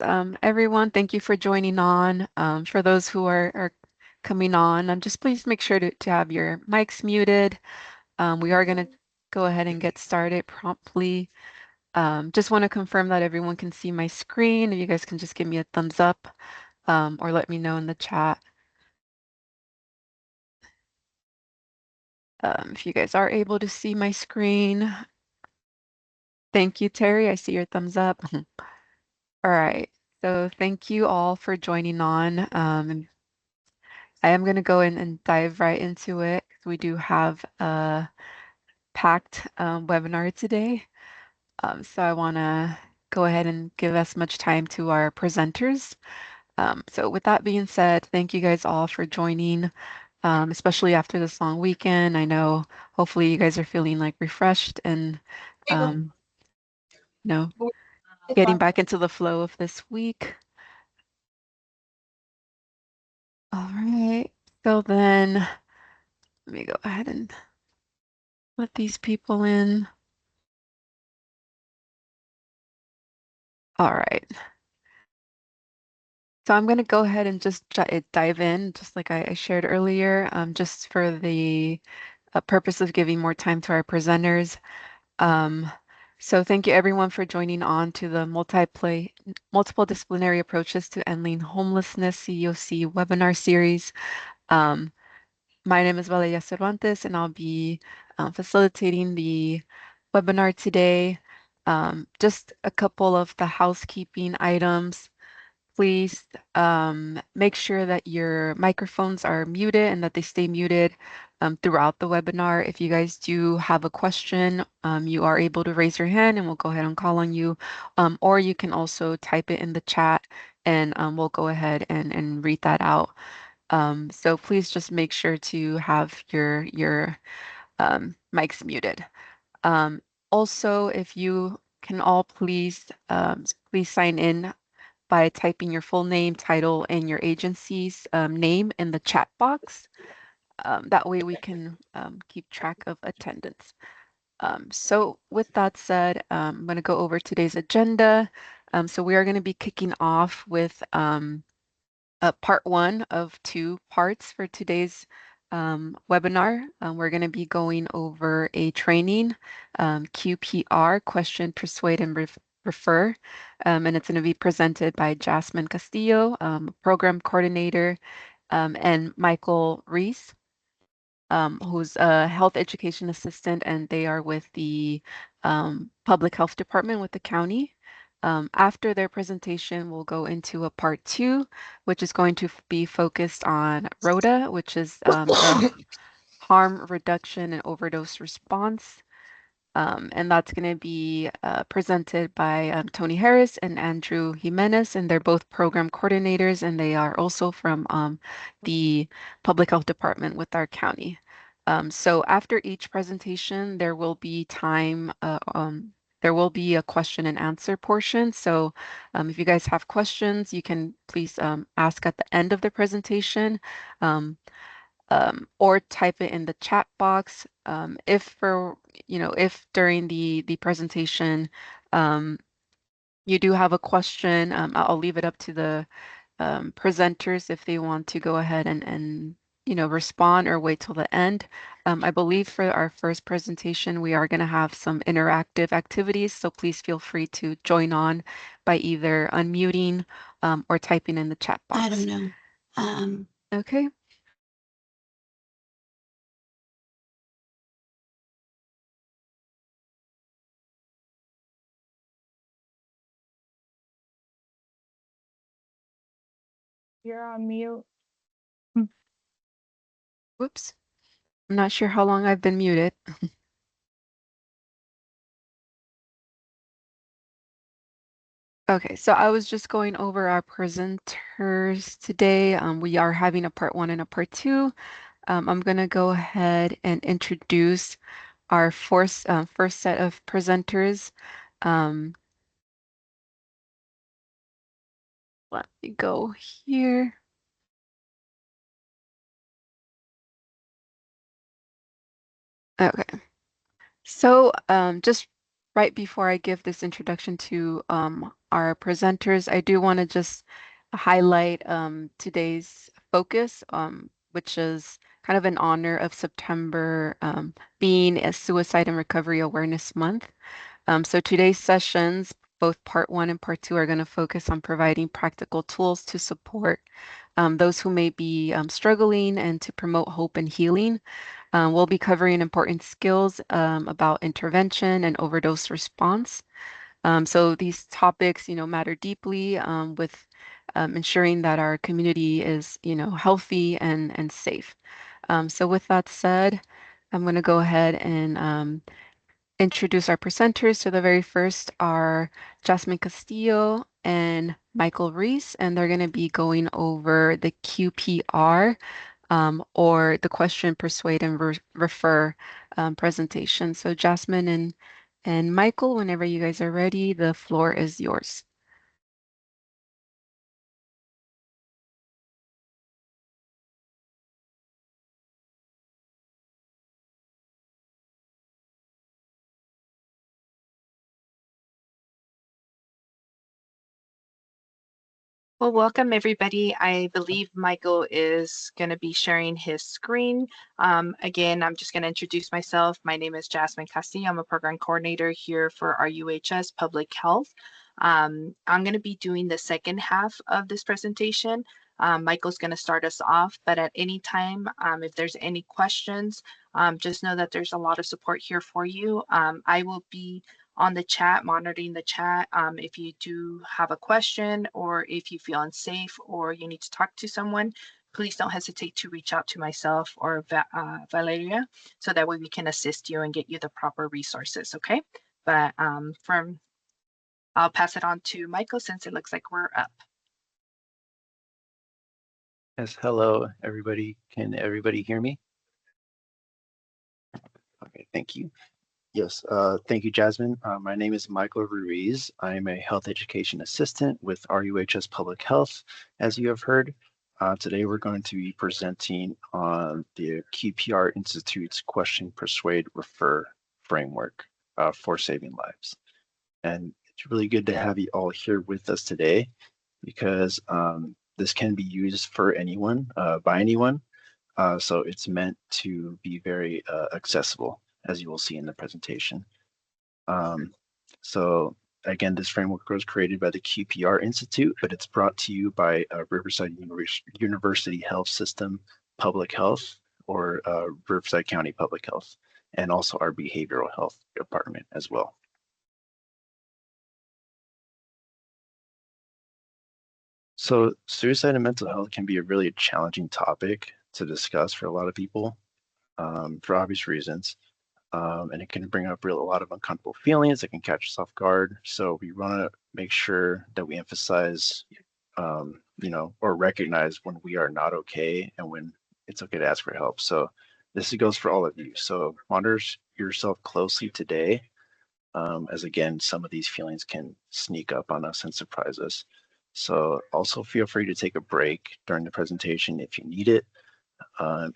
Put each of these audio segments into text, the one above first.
Everyone, thank you for joining on. For those who are coming on, just please make sure to have your mics muted. We are going to go ahead and get started promptly. Just want to confirm that everyone can see my screen. If you guys can just give me a thumbs up or let me know in the chat if you guys are able to see my screen. Thank you, Terry. I see your thumbs up. All right. So thank you all for joining on. I am going to go in and dive right into it. We do have a packed webinar today. So I want to go ahead and give as much time to our presenters. So with that being said, thank you guys all for joining, especially after this long weekend. I know hopefully you guys are feeling like refreshed and um, you know, getting back into the flow of this week. All right. So then let me go ahead and let these people in. All right. So I'm going to go ahead and just dive in, just like I shared earlier, just for the purpose of giving more time to our presenters. Um, so thank you everyone for joining on to the multiple disciplinary approaches to ending homelessness CEOC webinar series. Um, my name is Valeria Cervantes, and I'll be facilitating the webinar today. Just a couple of the housekeeping items. Please make sure that your microphones are muted and that they stay muted throughout the webinar. If you guys do have a question, you are able to raise your hand and we'll go ahead and call on you. Or you can also type it in the chat and we'll go ahead and read that out. So please just make sure to have your mics muted. Um, Also, if you can all please sign in by typing your full name, title, and your agency's name in the chat box. That way we can keep track of attendance. So with that said, I'm going to go over today's agenda. So we are going to be kicking off with part one of two parts for today's webinar. We're going to be going over a training, QPR, question, persuade, and refer. And it's going to be presented by Jasmine Castillo, program coordinator, and Michael Reese, who's a health education assistant, and they are with the public health department with the county. After their presentation, we'll go into a part two, which is going to be focused on RODA, which is the harm reduction and overdose response. And that's going to be presented by Tony Harris and Andrew Jimenez, and they're both program coordinators, and they are also from the Public Health Department with our county. So after each presentation, there will be there will be a question and answer portion. So if you guys have questions, you can please ask at the end of the presentation. Um, or type it in the chat box. If for, if during the presentation you do have a question, I'll leave it up to the presenters if they want to go ahead and respond or wait till the end. I believe for our first presentation, we are going to have some interactive activities, so please feel free to join on by either unmuting or typing in the chat box. I don't know. Okay. You're on mute. Whoops. I'm not sure how long I've been muted. Okay, so I was just going over our presenters today. We are having a part one and a part two. I'm going to go ahead and introduce our first set of presenters. Um, Let me go here. Okay, so just right before I give this introduction to our presenters, I do want to just highlight today's focus, which is kind of in honor of September being a Suicide and Recovery Awareness Month. So today's sessions, both part one and part two, are going to focus on providing practical tools to support those who may be struggling and to promote hope and healing. We'll be covering important skills about intervention and overdose response. So these topics, matter deeply with ensuring that our community is, healthy and safe. So with that said, I'm going to go ahead and introduce our presenters. So the very first are Jasmine Castillo and Michael Reese, and they're going to be going over the QPR or the question, persuade, and refer presentation. So Jasmine and Michael, whenever you guys are ready, the floor is yours. Well, welcome everybody. I believe Michael is going to be sharing his screen. Again, I'm just going to introduce myself. My name is Jasmine Castillo. I'm a program coordinator here for our UHS Public Health. I'm going to be doing the second half of this presentation. Michael's going to start us off, but at any time, if there's any questions, just know that there's a lot of support here for you. I will be on the chat, monitoring the chat. If you do have a question or if you feel unsafe or you need to talk to someone, please don't hesitate to reach out to myself or Valeria, so that way we can assist you and get you the proper resources, okay? But I'll pass it on to Michael since it looks like we're up. Yes, hello, everybody. Can everybody hear me? Okay, thank you. Yes, thank you, Jasmine. My name is Michael Ruiz. I'm a health education assistant with RUHS Public Health, as you have heard. Today, we're going to be presenting on the QPR Institute's Question, Persuade, Refer framework for saving lives. And it's really good to have you all here with us today because this can be used for anyone, by anyone. So it's meant to be very accessible, as you will see in the presentation. So again, this framework was created by the QPR Institute, but it's brought to you by Riverside University Health System Public Health, or Riverside County Public Health, and also our behavioral health department as well. So suicide and mental health can be a really challenging topic to discuss for a lot of people, for obvious reasons. And it can bring up a lot of uncomfortable feelings. It can catch us off guard. So we want to make sure that we emphasize, or recognize when we are not okay and when it's okay to ask for help. So this goes for all of you. So monitor yourself closely today, as again, some of these feelings can sneak up on us and surprise us. So also feel free to take a break during the presentation if you need it.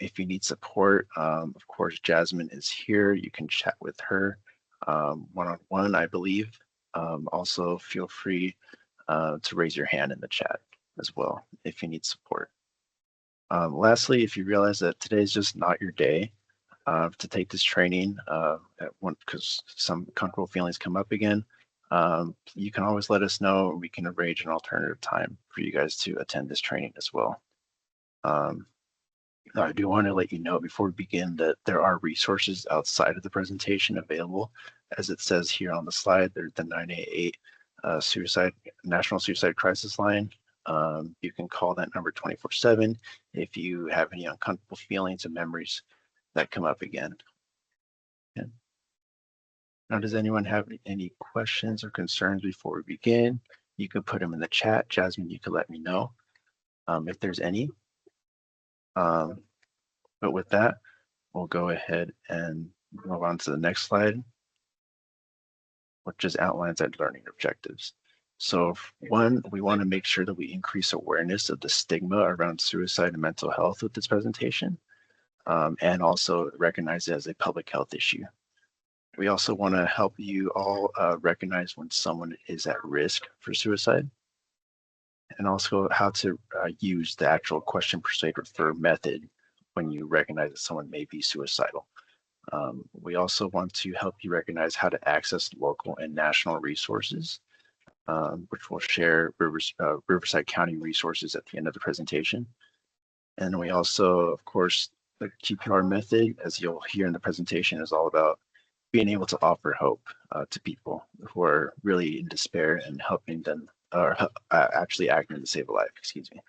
If you need support, of course, Jasmine is here. You can chat with her one-on-one, I believe. Also, feel free to raise your hand in the chat as well if you need support. Lastly, if you realize that today is just not your day to take this training, because some uncomfortable feelings come up again, you can always let us know. We can arrange an alternative time for you guys to attend this training as well. I do want to let you know before we begin that there are resources outside of the presentation available. As it says here on the slide, there's the 988 National Suicide Crisis Line. You can call that number 24/7 if you have any uncomfortable feelings and memories that come up again. Yeah. Now, does anyone have any questions or concerns before we begin? You can put them in the chat. Jasmine, you can let me know if there's any. But with that, we'll go ahead and move on to the next slide, which just outlines our learning objectives. So one, we want to make sure that we increase awareness of the stigma around suicide and mental health with this presentation, and also recognize it as a public health issue. We also want to help you all recognize when someone is at risk for suicide, and also how to use the actual question, persuade, refer method when you recognize that someone may be suicidal. We also want to help you recognize how to access local and national resources, which we'll share Riverside County resources at the end of the presentation. And we also, of course, the QPR method, as you'll hear in the presentation, is all about being able to offer hope to people who are really in despair and helping them, or actually acting to save a life, excuse me.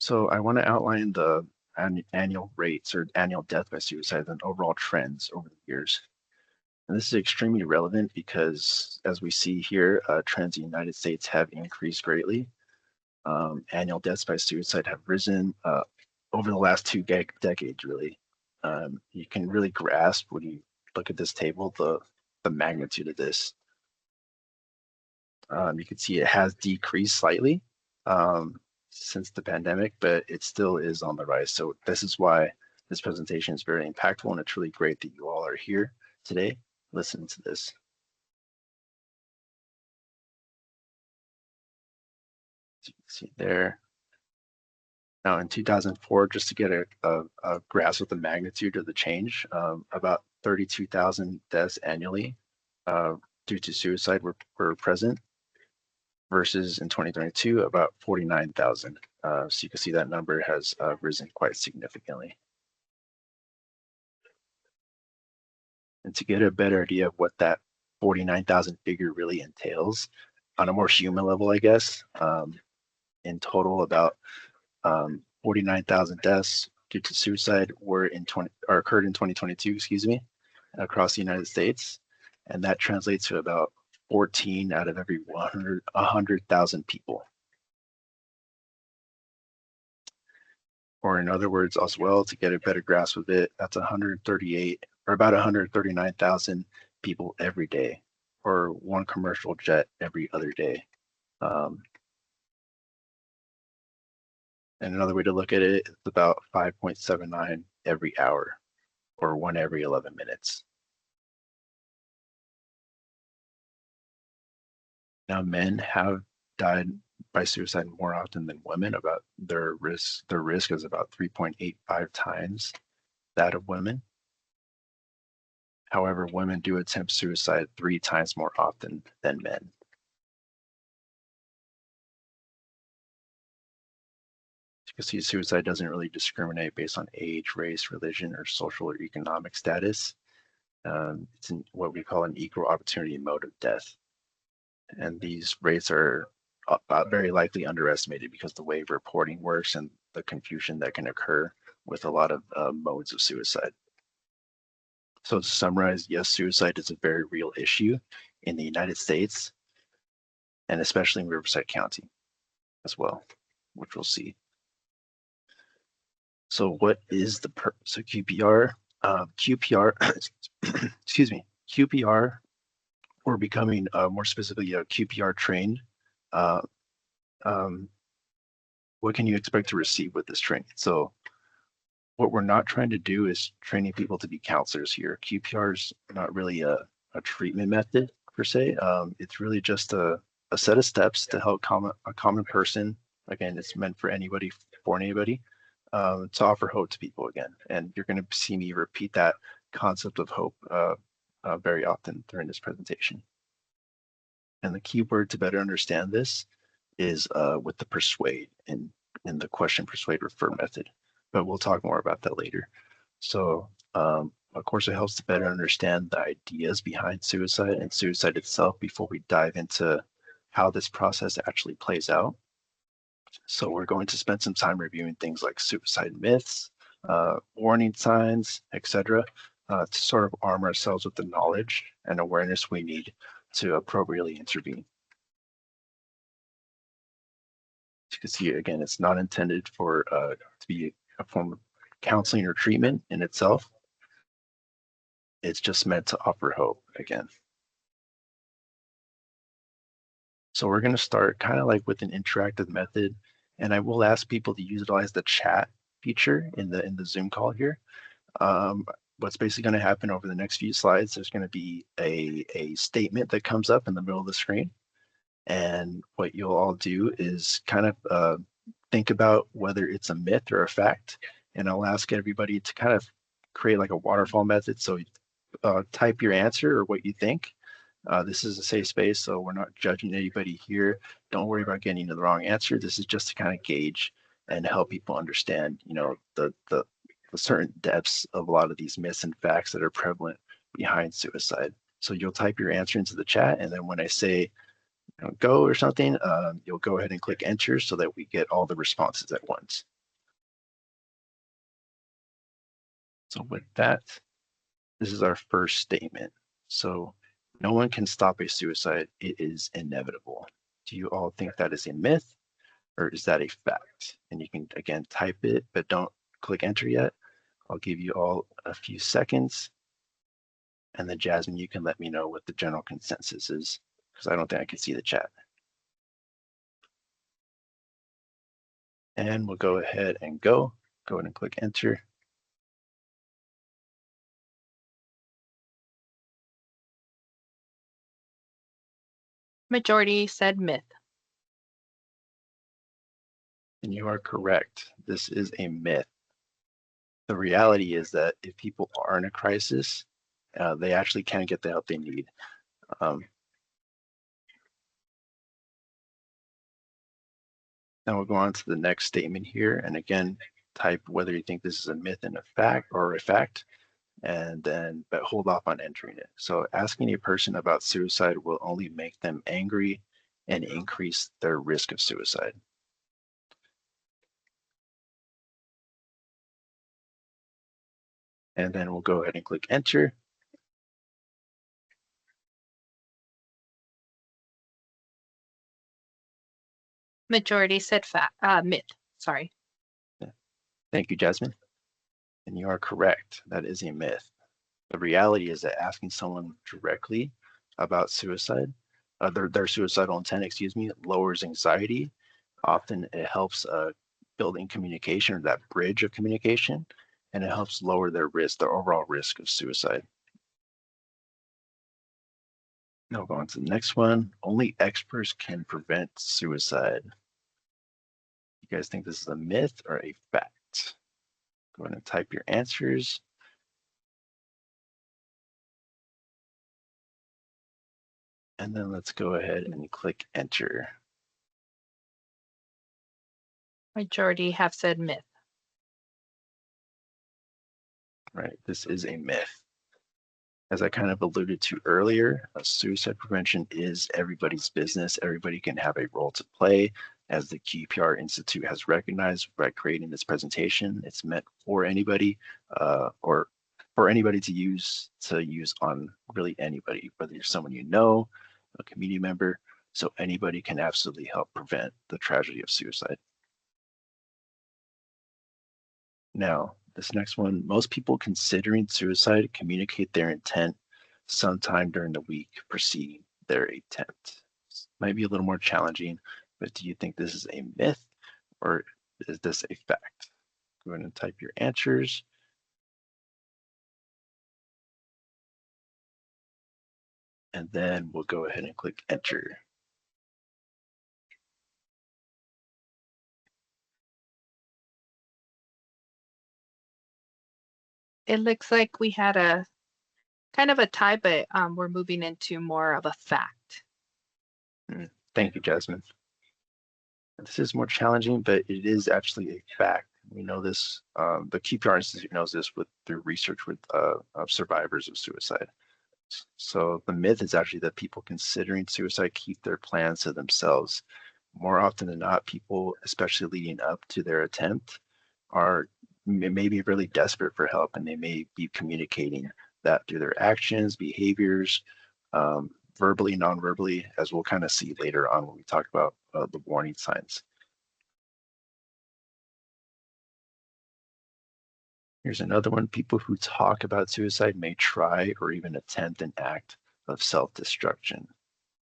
So I want to outline the annual rates or annual death by suicide and overall trends over the years. And this is extremely relevant because, as we see here, trends in the United States have increased greatly. Annual deaths by suicide have risen over the last two decades, really. You can really grasp when you look at this table the magnitude of this. You can see it has decreased slightly since the pandemic, but it still is on the rise. So this is why this presentation is very impactful, and it's really great that you all are here today listening to this. So you can see there. Now in 2004, just to get a grasp of the magnitude of the change, about 32,000 deaths annually due to suicide were present, versus in 2022, about 49,000. So you can see that number has risen quite significantly. And to get a better idea of what that 49,000 figure really entails on a more human level, I guess, in total, about 49,000 deaths due to suicide occurred in 2022, excuse me, across the United States. And that translates to about 14 out of every 100,000 people. Or in other words, as well, to get a better grasp of it, that's 138 or about 139,000 people every day, or one commercial jet every other day. And another way to look at it is about 5.79 every hour, or one every 11 minutes. Now, men have died by suicide more often than women. About their risk is about 3.85 times that of women. However, women do attempt suicide 3 times more often than men. You can see suicide doesn't really discriminate based on age, race, religion, or social or economic status. It's what we call an equal opportunity mode of death. And these rates are very likely underestimated because the way reporting works and the confusion that can occur with a lot of modes of suicide. So to summarize, yes, suicide is a very real issue in the United States, and especially in Riverside County as well, which we'll see. So what is the purpose of QPR? QPR, excuse me, QPR, or becoming more specifically a QPR trained, what can you expect to receive with this training? So what we're not trying to do is training people to be counselors here. QPR is not really a treatment method per se. It's really just a set of steps to help a common person. Again, it's meant for anybody, for anybody, to offer hope to people again. And you're going to see me repeat that concept of hope very often during this presentation. And the key word to better understand this is with the persuade in the question, persuade, refer method. But we'll talk more about that later. So of course, it helps to better understand the ideas behind suicide and suicide itself before we dive into how this process actually plays out. So we're going to spend some time reviewing things like suicide myths, warning signs, etc., to sort of arm ourselves with the knowledge and awareness we need to appropriately intervene. As you can see, again, it's not intended for to be a form of counseling or treatment in itself. It's just meant to offer hope again. So we're going to start kind of like with an interactive method, And I will ask people to utilize the chat feature in the Zoom call here. What's basically going to happen over the next few slides, there's going to be a statement that comes up in the middle of the screen. And what you'll all do is kind of think about whether it's a myth or a fact. And I'll ask everybody to kind of create like a waterfall method. So type your answer or what you think. This is a safe space, so we're not judging anybody here. Don't worry about getting the wrong answer. This is just to kind of gauge and help people understand, you know, the certain depths of a lot of these myths and facts that are prevalent behind suicide. So you'll type your answer into the chat, and then when I say go or something, you'll go ahead and click enter so that we get all the responses at once. So with that, this is our first statement. So no one can stop a suicide. It is inevitable. Do you all think that is a myth or is that a fact? And you can, again, type it, but don't click enter yet. I'll give you all a few seconds. And then Jasmine, you can let me know what the general consensus is because I don't think I can see the chat. And we'll go ahead and go. Go ahead and click enter. Majority said myth. And you are correct. This is a myth. The reality is that if people are in a crisis, they actually can get the help they need. Now we'll go on to the next statement here. And again, type whether you think this is a myth and a fact or a fact, and then but hold off on entering it. So asking a person about suicide will only make them angry and increase their risk of suicide. And then we'll go ahead and click enter. Majority said myth. Sorry. Thank you, Jasmine. And you are correct. That is a myth. The reality is that asking someone directly about suicide, their suicidal intent, excuse me, lowers anxiety. Often it helps building communication or that bridge of communication, and it helps lower their risk, their overall risk of suicide. Now we'll go on to the next one. Only experts can prevent suicide. You guys think this is a myth or a fact? Go ahead and type your answers. And then let's go ahead and click enter. Majority have said myth. Right, this is a myth. As I kind of alluded to earlier, suicide prevention is everybody's business. Everybody can have a role to play. As the QPR Institute has recognized by creating this presentation, it's meant for anybody or for anybody to use on really anybody, whether you're someone you know, a community member. So anybody can absolutely help prevent the tragedy of suicide. Now, this next one, most people considering suicide communicate their intent sometime during the week preceding their attempt. This might be a little more challenging, but do you think this is a myth or is this a fact? Go ahead and type your answers. And then we'll go ahead and click enter. It looks like we had a kind of a tie, but we're moving into more of a fact. Thank you, Jasmine. This is more challenging, but it is actually a fact. We know this, the QPR Institute knows this through research with survivors of suicide. So the myth is actually that people considering suicide keep their plans to themselves. More often than not, people, especially leading up to their attempt, are maybe really desperate for help, and they may be communicating that through their actions, behaviors, verbally, non-verbally, as we'll kind of see later on when we talk about the warning signs. Here's another one. People who talk about suicide may try or even attempt an act of self-destruction.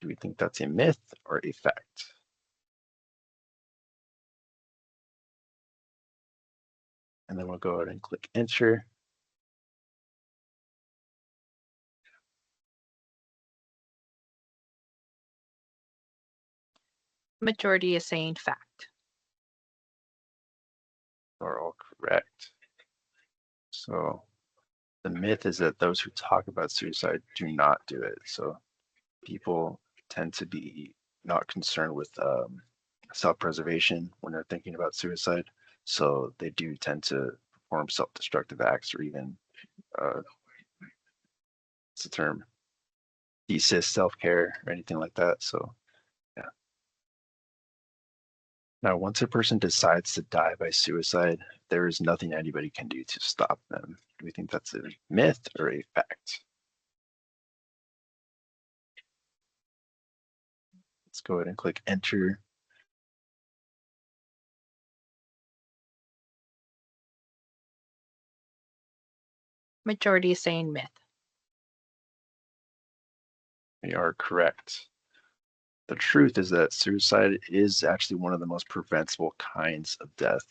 Do we think that's a myth or a fact? And then we'll go ahead and click enter. Majority is saying fact. Are all correct. So the myth is that those who talk about suicide do not do it. So people tend to be not concerned with self-preservation when they're thinking about suicide. So they do tend to perform self-destructive acts or even, what's the term, desist self-care or anything like that. So yeah. Now, once a person decides to die by suicide, there is nothing anybody can do to stop them. Do we think that's a myth or a fact? Let's go ahead and click enter. Majority is saying myth. We are correct. The truth is that suicide is actually one of the most preventable kinds of death,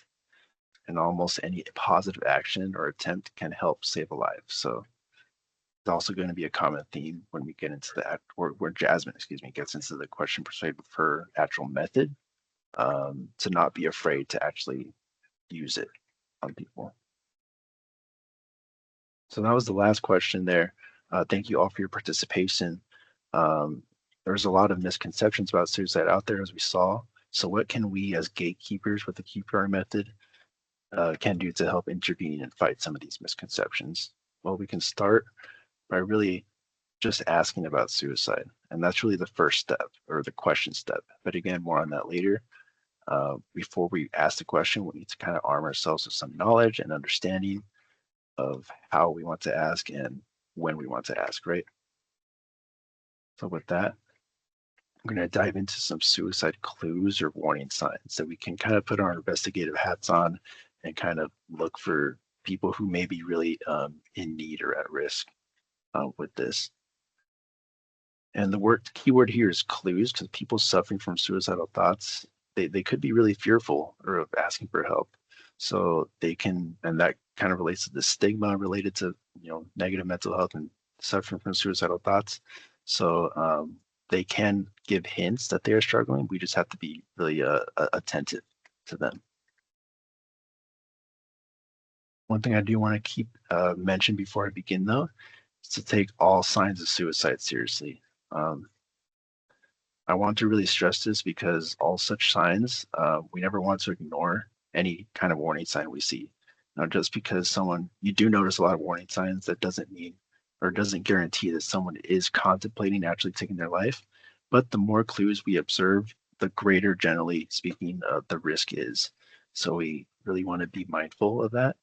and almost any positive action or attempt can help save a life. So it's also going to be a common theme when we get into the where Jasmine, gets into the question persuaded with her actual method, to not be afraid to actually use it on people. So that was the last question there. Thank you all for your participation. There's a lot of misconceptions about suicide out there, as we saw. So what can we as gatekeepers with the QPR method can do to help intervene and fight some of these misconceptions? Well, we can start by really just asking about suicide. And that's really the first step, or the question step. But again, more on that later. Before we ask the question, we need to kind of arm ourselves with some knowledge and understanding of how we want to ask and when we want to ask, right? So with that, I'm going to dive into some suicide clues or warning signs that we can kind of put our investigative hats on and kind of look for people who may be really in need or at risk with this. And the keyword here is clues, because people suffering from suicidal thoughts, they could be really fearful or of asking for help. So they can, and that kind of relates to the stigma related to, negative mental health and suffering from suicidal thoughts. So they can give hints that they are struggling. We just have to be really attentive to them. One thing I do want to keep mention before I begin, though, is to take all signs of suicide seriously. I want to really stress this because all such signs, we never want to ignore any kind of warning sign we see. Now, just because you do notice a lot of warning signs, that doesn't mean or doesn't guarantee that someone is contemplating actually taking their life. But the more clues we observe, the greater, generally speaking, the risk is. So we really want to be mindful of that.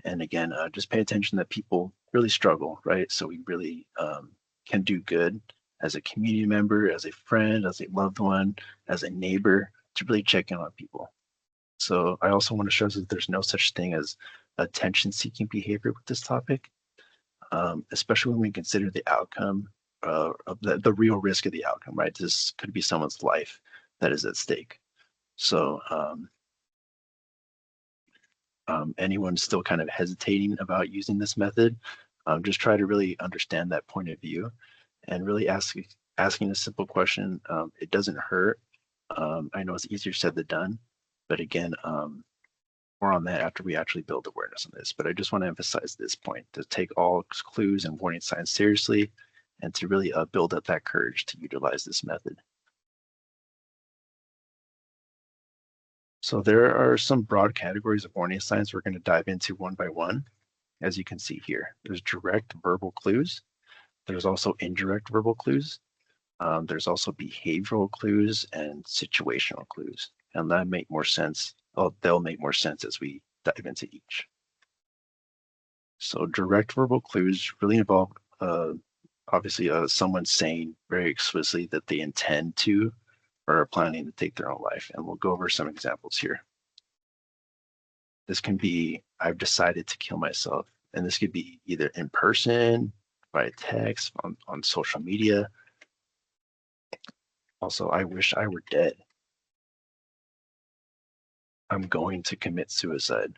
And again, just pay attention that people really struggle, right? So we really can do good as a community member, as a friend, as a loved one, as a neighbor, to really check in on people. So I also want to stress that there's no such thing as attention-seeking behavior with this topic, especially when we consider the outcome of the real risk of the outcome, right? This could be someone's life that is at stake. So anyone still kind of hesitating about using this method, just try to really understand that point of view and really asking a simple question. It doesn't hurt. I know it's easier said than done, but again, more on that after we actually build awareness on this. But I just want to emphasize this point, to take all clues and warning signs seriously and to really build up that courage to utilize this method. So there are some broad categories of warning signs we're going to dive into one by one. As you can see here, there's direct verbal clues. There's also indirect verbal clues. There's also behavioral clues and situational clues, and that make more sense. Oh, they'll make more sense as we dive into each. So direct verbal clues really involve, obviously, someone saying very explicitly that they intend to or are planning to take their own life, and we'll go over some examples here. This can be, I've decided to kill myself, and this could be either in person, by text, on social media. Also, I wish I were dead. I'm going to commit suicide.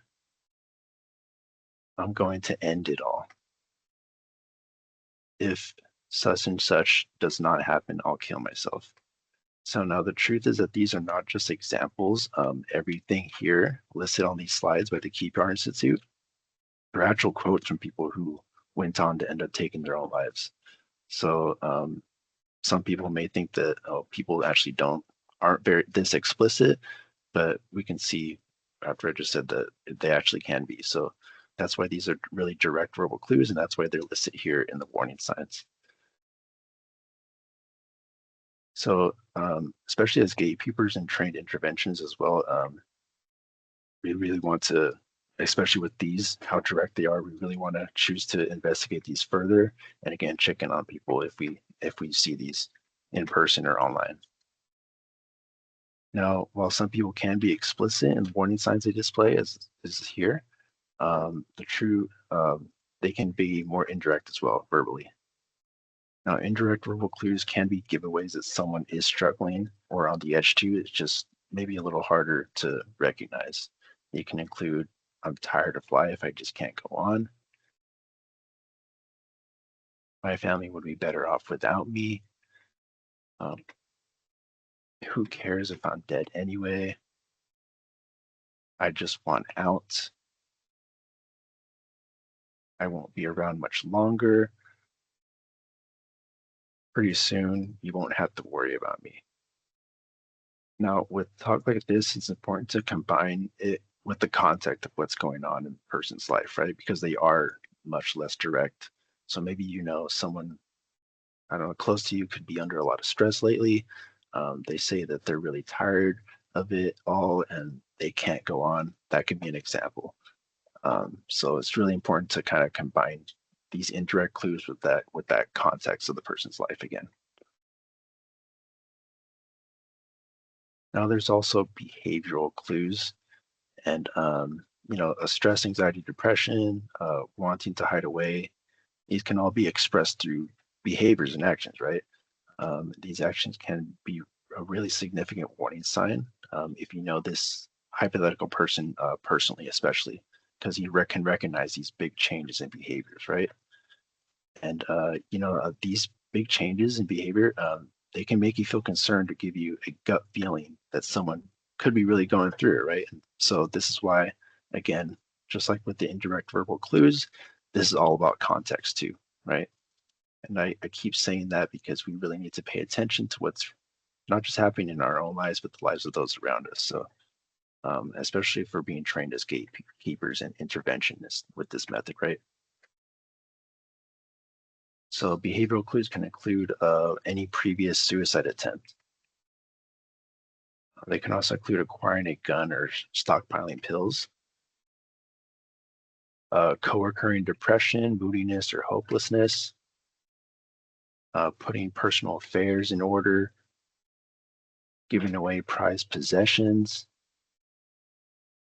I'm going to end it all. If such and such does not happen, I'll kill myself. So now the truth is that these are not just examples. Everything here listed on these slides by the Keep Our Institute are actual quotes from people who went on to end up taking their own lives. So some people may think that people actually aren't very this explicit, but we can see after I just said that they actually can be. So that's why these are really direct verbal clues, and that's why they're listed here in the warning signs. So especially as gatekeepers and trained interventions as well, we really want to, especially with these, how direct they are, we really want to choose to investigate these further. And again, check in on people if we see these in person or online. Now, while some people can be explicit in the warning signs they display, as is here, they can be more indirect as well, verbally. Now, indirect verbal clues can be giveaways that someone is struggling or on the edge too. It's just maybe a little harder to recognize. It can include, I'm tired of life, I just can't go on. My family would be better off without me. Who cares if I'm dead anyway? I just want out. I won't be around much longer. Pretty soon, you won't have to worry about me. Now, with talk like this, it's important to combine it with the context of what's going on in the person's life, right? Because they are much less direct. So maybe someone, I don't know, close to you could be under a lot of stress lately. They say that they're really tired of it all and they can't go on. That could be an example. So it's really important to kind of combine these indirect clues with that context of the person's life again. Now there's also behavioral clues and a stress, anxiety, depression, wanting to hide away. These can all be expressed through behaviors and actions, right? These actions can be a really significant warning sign if you know this hypothetical person personally, especially because you can recognize these big changes in behaviors, right? And these big changes in behavior, they can make you feel concerned or give you a gut feeling that someone could be really going through it, right? And so this is why, again, just like with the indirect verbal clues, this is all about context too, right? And I keep saying that because we really need to pay attention to what's not just happening in our own lives, but the lives of those around us. So especially if we're being trained as gatekeepers and interventionists with this method, right? So behavioral clues can include any previous suicide attempt. They can also include acquiring a gun or stockpiling pills, co-occurring depression, moodiness, or hopelessness, putting personal affairs in order, giving away prized possessions,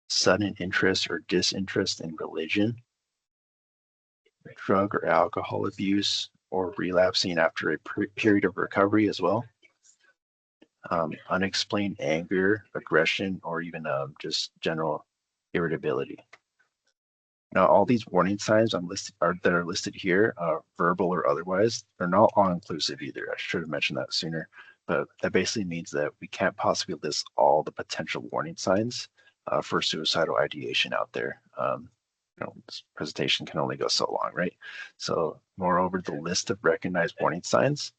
sudden interest or disinterest in religion, drug or alcohol abuse, or relapsing after a period of recovery as well. Unexplained anger, aggression, or even just general irritability. Now, all these warning signs that are listed here, verbal or otherwise, they're not all-inclusive either. I should have mentioned that sooner, but that basically means that we can't possibly list all the potential warning signs for suicidal ideation out there. This presentation can only go so long, right? So, moreover, the list of recognized warning signs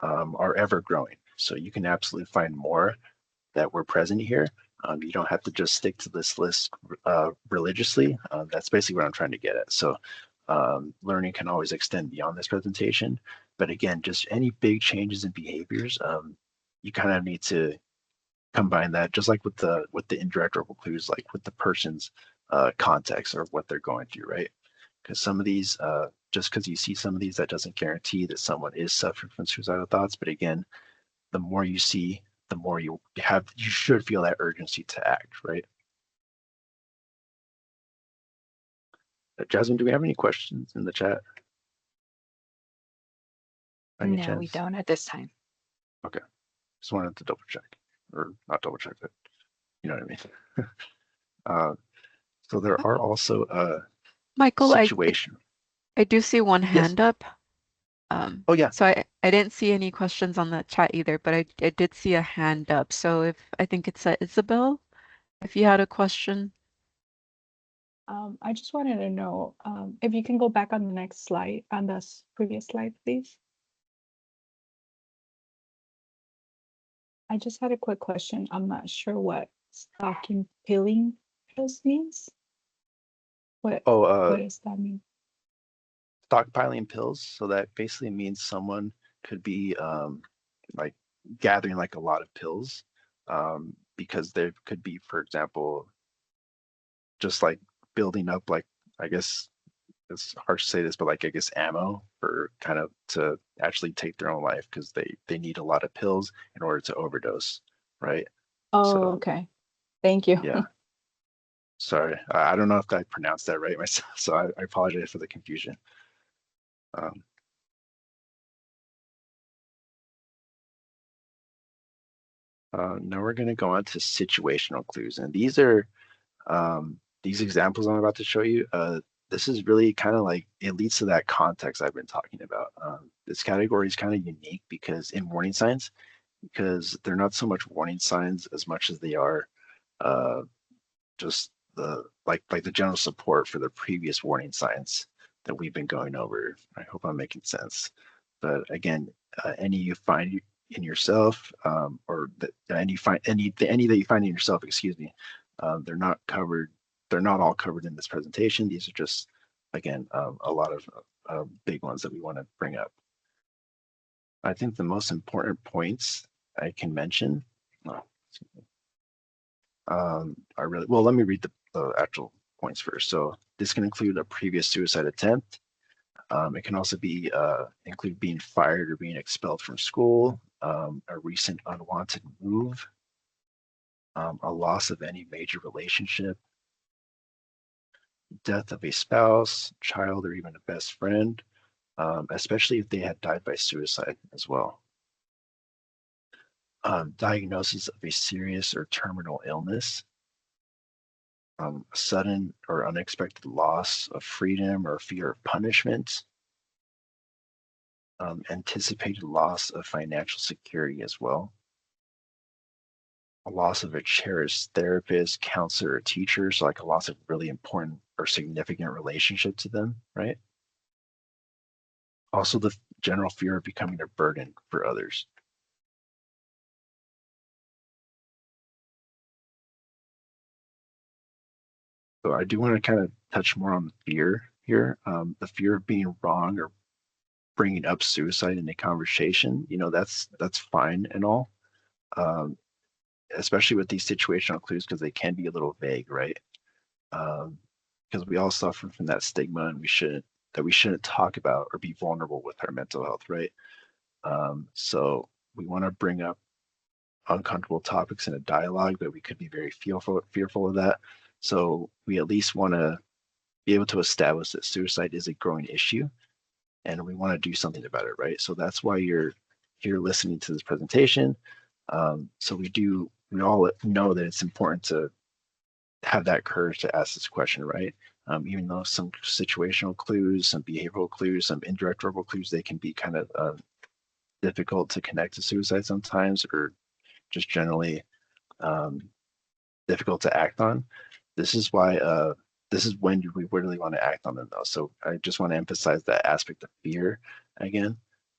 are ever growing. So you can absolutely find more that were present here. You don't have to just stick to this list religiously. That's basically what I'm trying to get at. So learning can always extend beyond this presentation. But again, just any big changes in behaviors, you kind of need to combine that, just like with the indirect verbal clues, like with the person's context or what they're going through, right? Because some of these, just because you see some of these, that doesn't guarantee that someone is suffering from suicidal thoughts. But again, the more you see, the more you should feel that urgency to act, right? Jasmine, do we have any questions in the chat? Any No, chance? we don't at this time. Okay, just wanted to double check, or not double check, but you know what I mean. So there are also Michael, situation. I do see one Yes. hand up. Oh yeah. So I didn't see any questions on the chat either, but I did see a hand up. So if I think it's Isabel, if you had a question. I just wanted to know if you can go back on the next slide, on the previous slide, please. I just had a quick question. I'm not sure what stocking peeling pills means. What Oh, does that mean? stockpiling pills. So that basically means someone could be like gathering like a lot of pills because there could be, for example, just like building up like I guess it's hard to say this, but like I guess ammo for kind of to actually take their own life because they need a lot of pills in order to overdose, right? Oh, So okay. Thank you. yeah, sorry, I don't know if I pronounced that right myself, so I apologize for the confusion. Um, Now we're going to go on to situational clues, and these examples I'm about to show you. This is really kind of like it leads to that context I've been talking about. This category is kind of unique because in warning signs, because they're not so much warning signs as much as they are uh, just the like the general support for the previous warning signs that we've been going over. I hope I'm making sense. But again, any you find in yourself, or that any find any that you find in yourself, excuse me, they're not covered. They're not all covered in this presentation. These are just again a lot of big ones that we want to bring up. I think the most important points I can mention. Oh, are really well. Let me read the actual points first. So this can include a previous suicide attempt. It can also be include being fired or being expelled from school, a recent unwanted move, a loss of any major relationship, death of a spouse, child, or even a best friend, especially if they had died by suicide as well. Diagnosis of a serious or terminal illness, sudden or unexpected loss of freedom or fear of punishment, anticipated loss of financial security as well, a loss of a cherished therapist, counselor, or teacher, so like a loss of really important or significant relationship to them, right? Also, the general fear of becoming a burden for others. So I do want to kind of touch more on the fear here, the fear of being wrong or bringing up suicide in a conversation. You know, that's fine and all, um, especially with these situational clues because they can be a little vague, right? Because we all suffer from that stigma, and we shouldn't talk about or be vulnerable with our mental health, right? So we want to bring up uncomfortable topics in a dialogue, but we could be very fearful of that. So we at least want to be able to establish that suicide is a growing issue, and we want to do something about it, right? So that's why you're here listening to this presentation. So we all know that it's important to have that courage to ask this question, right? Even though some situational clues, some behavioral clues, some indirect verbal clues, they can be kind of difficult to connect to suicide sometimes, or just generally um, difficult to act on. This is why this is when we really want to act on them though. So I just want to emphasize that aspect of fear again,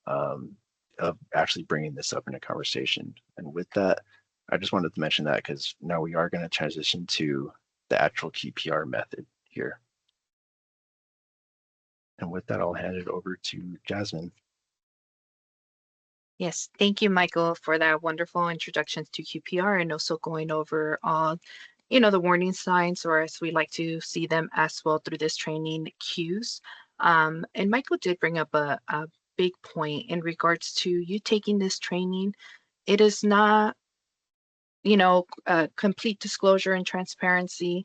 of actually bringing this up in a conversation. And with that, I just wanted to mention that because now we are going to transition to the actual QPR method here. And with that, I'll hand it over to Jasmine. Yes, thank you, Michael, for that wonderful introduction to QPR and also going over all, the warning signs, or as we like to see them as well through this training, cues. And Michael did bring up a big point in regards to you taking this training. It is not, complete disclosure and transparency.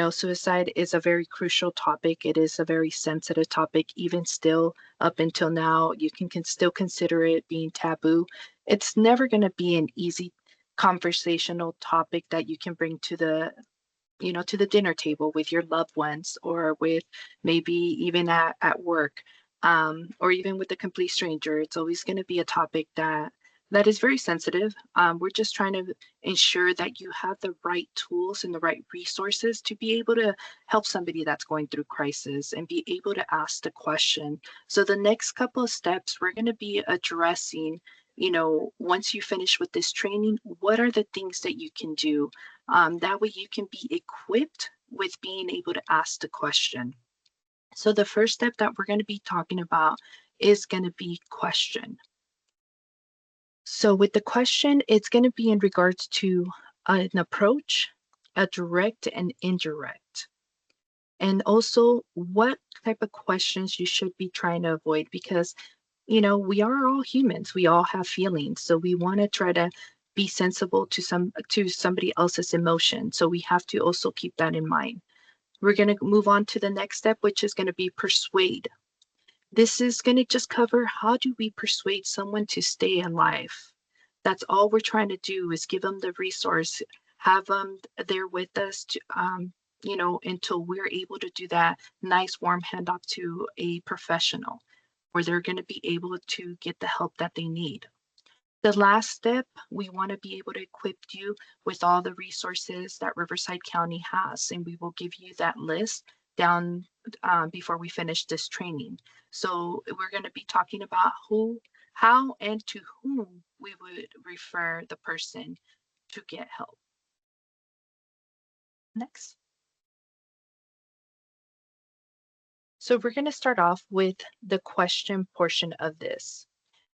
Suicide is a very crucial topic. It is a very sensitive topic, even still up until now. You can still consider it being taboo. It's never going to be an easy conversational topic that you can bring to the to the dinner table with your loved ones, or with maybe even at work, or even with a complete stranger. It's always going to be a topic that is very sensitive. We're just trying to ensure that you have the right tools and the right resources to be able to help somebody that's going through crisis and be able to ask the question. So the next couple of steps, we're going to be addressing, once you finish with this training, what are the things that you can do? That way you can be equipped with being able to ask the question. So the first step that we're going to be talking about is going to be question. So with the question, it's going to be in regards to an approach, a direct and indirect. And also what type of questions you should be trying to avoid, because we are all humans. We all have feelings. So we want to try to be sensible to somebody else's emotion. So we have to also keep that in mind. We're going to move on to the next step, which is going to be persuade. This is going to just cover, how do we persuade someone to stay alive? That's all we're trying to do, is give them the resource, have them there with us to, until we're able to do that nice warm handoff to a professional, where they're going to be able to get the help that they need. The last step, we want to be able to equip you with all the resources that Riverside County has, and we will give you that list down before we finish this training. So we're going to be talking about how, and to whom we would refer the person to get help. Next. So we're going to start off with the question portion of this.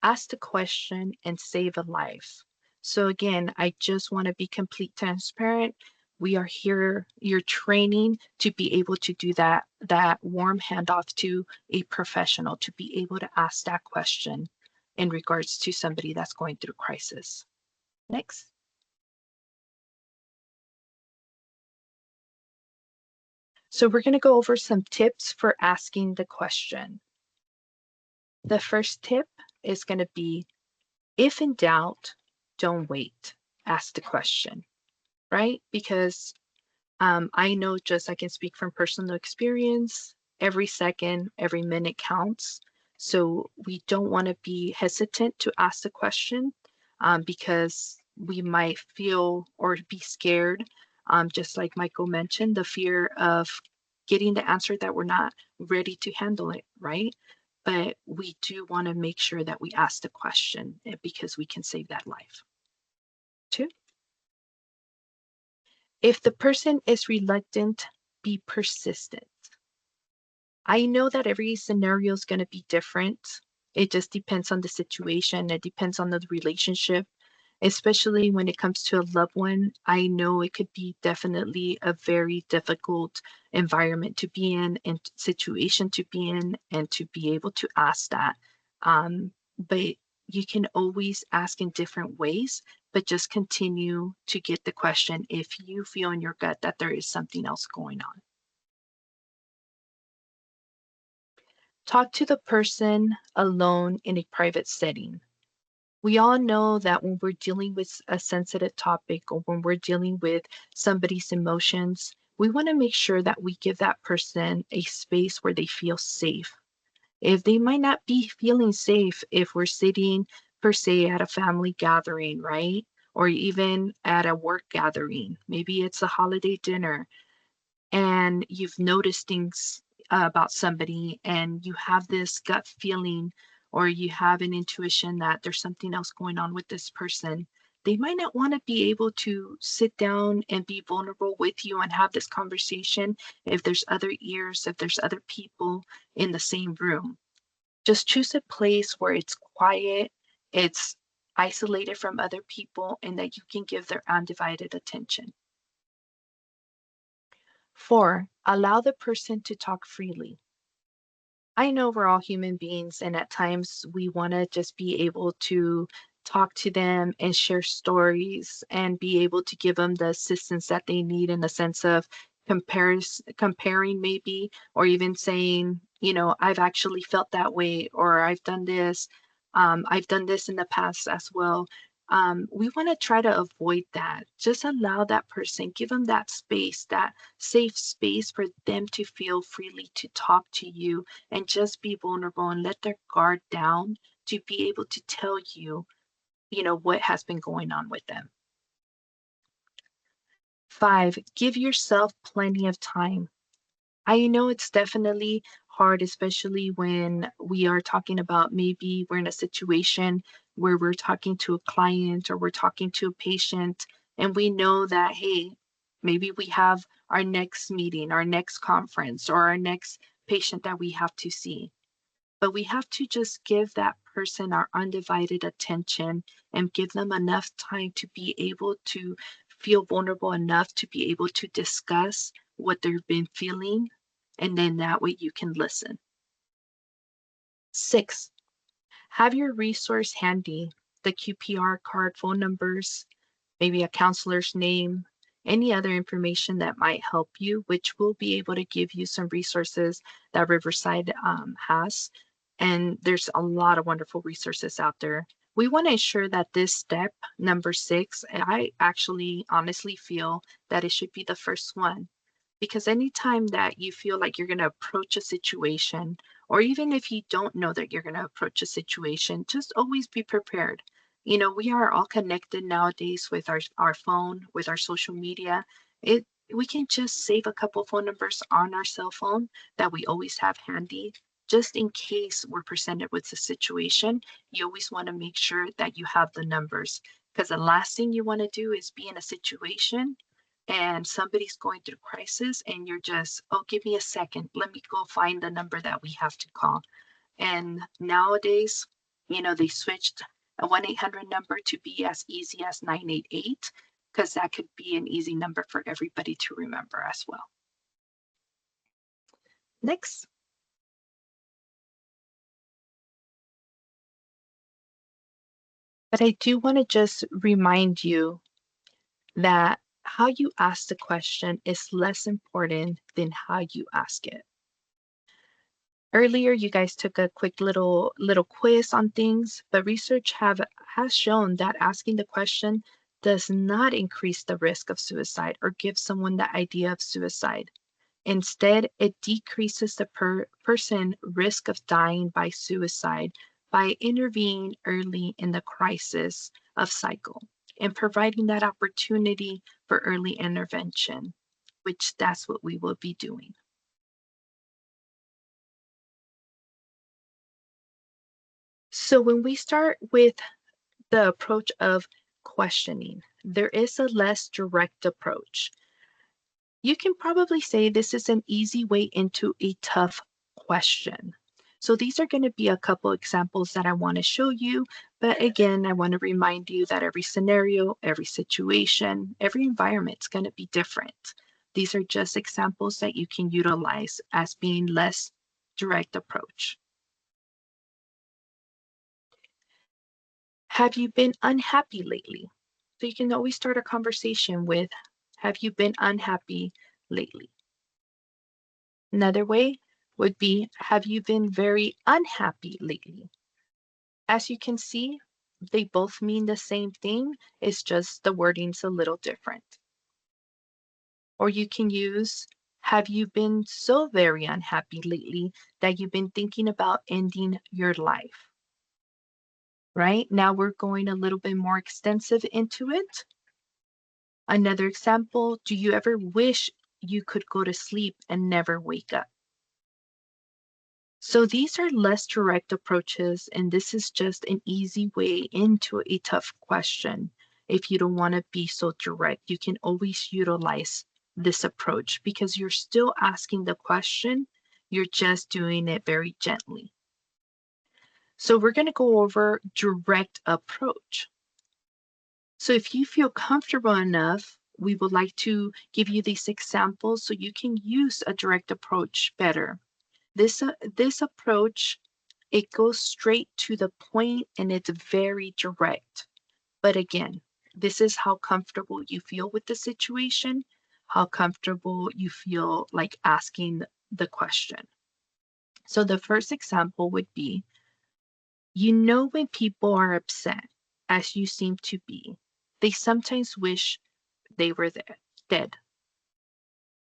Ask the question and save a life. So again, I just want to be complete transparent. We are here, you're training to be able to do that warm handoff to a professional, to be able to ask that question in regards to somebody that's going through crisis. Next. So we're going to go over some tips for asking the question. The first tip is going to be, if in doubt, don't wait. Ask the question, right? Because I know, I can speak from personal experience, every second, every minute counts. So we don't want to be hesitant to ask the question, because we might feel or be scared, just like Michael mentioned, the fear of getting the answer that we're not ready to handle it, right? But we do want to make sure that we ask the question, because we can save that life. 2, if the person is reluctant, be persistent. I know that every scenario is going to be different. It just depends on the situation. It depends on the relationship, especially when it comes to a loved one. I know it could be definitely a very difficult environment to be in and situation to be in, and to be able to ask that. But you can always ask in different ways, but just continue to get the question if you feel in your gut that there is something else going on. Talk to the person alone in a private setting. We all know that when we're dealing with a sensitive topic, or when we're dealing with somebody's emotions, we want to make sure that we give that person a space where they feel safe. If they might not be feeling safe if we're sitting per se at a family gathering, right? Or even at a work gathering. Maybe it's a holiday dinner and you've noticed things about somebody, and you have this gut feeling, or you have an intuition that there's something else going on with this person. They might not want to be able to sit down and be vulnerable with you and have this conversation if there's other ears, if there's other people in the same room. Just choose a place where it's quiet, it's isolated from other people, and that you can give their undivided attention. 4, allow the person to talk freely. I know we're all human beings, and at times we want to just be able to talk to them and share stories and be able to give them the assistance that they need, in the sense of comparing maybe, or even saying, I've actually felt that way, or I've done this in the past as well. We want to try to avoid that. Just allow that person, give them that space, that safe space for them to feel freely to talk to you and just be vulnerable and let their guard down to be able to tell you, what has been going on with them. 5, give yourself plenty of time. I know it's definitely hard, especially when we are talking about maybe we're in a situation where we're talking to a client or we're talking to a patient, and we know that, hey, maybe we have our next meeting, our next conference, or our next patient that we have to see. But we have to just give that person our undivided attention and give them enough time to be able to feel vulnerable enough to be able to discuss what they've been feeling. And then that way you can listen. 6, have your resource handy, the QPR card, phone numbers, maybe a counselor's name, any other information that might help you, which will be able to give you some resources that Riverside has. And there's a lot of wonderful resources out there. We want to ensure that this step, number 6, I actually honestly feel that it should be the first one. Because anytime that you feel like you're going to approach a situation, or even if you don't know that you're going to approach a situation, just always be prepared. We are all connected nowadays with our phone, with our social media. We can just save a couple phone numbers on our cell phone that we always have handy, just in case we're presented with a situation. You always want to make sure that you have the numbers, because the last thing you want to do is be in a situation and somebody's going through crisis and you're just, oh, give me a second, let me go find the number that we have to call. And nowadays, they switched a 1-800 number to be as easy as 988, because that could be an easy number for everybody to remember as well. Next. But I do want to just remind you that how you ask the question is less important than how you ask it. Earlier, you guys took a quick little quiz on things, but research has shown that asking the question does not increase the risk of suicide or give someone the idea of suicide. Instead, it decreases the person risk of dying by suicide by intervening early in the crisis of cycle and providing that opportunity for early intervention, which that's what we will be doing. So when we start with the approach of questioning, there is a less direct approach. You can probably say this is an easy way into a tough question. So these are going to be a couple examples that I want to show you. But again, I want to remind you that every scenario, every situation, every environment is going to be different. These are just examples that you can utilize as being less direct approach. Have you been unhappy lately? So you can always start a conversation with, have you been unhappy lately? Another way would be, have you been very unhappy lately? As you can see, they both mean the same thing. It's just the wording's a little different. Or you can use, have you been so very unhappy lately that you've been thinking about ending your life? Right? Now we're going a little bit more extensive into it. Another example, do you ever wish you could go to sleep and never wake up? So these are less direct approaches, and this is just an easy way into a tough question. If you don't want to be so direct, you can always utilize this approach because you're still asking the question, you're just doing it very gently. So we're going to go over direct approach. So if you feel comfortable enough, we would like to give you these examples so you can use a direct approach better. This approach, it goes straight to the point and it's very direct. But again, this is how comfortable you feel with the situation, how comfortable you feel like asking the question. So the first example would be, when people are upset, as you seem to be. They sometimes wish they were dead.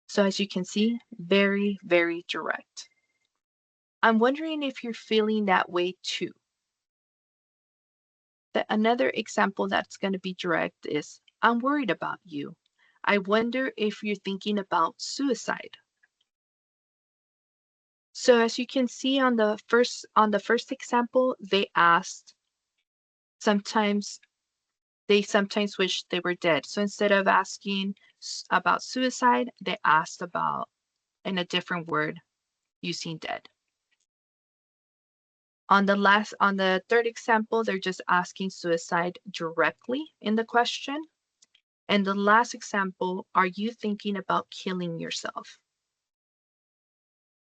So as you can see, very, very direct. I'm wondering if you're feeling that way too. Another example that's going to be direct is, I'm worried about you. I wonder if you're thinking about suicide. So as you can see on the first example, they sometimes wish they were dead. So instead of asking about suicide, they asked about, in a different word, using dead. On the third example, they're just asking suicide directly in the question. And the last example, are you thinking about killing yourself?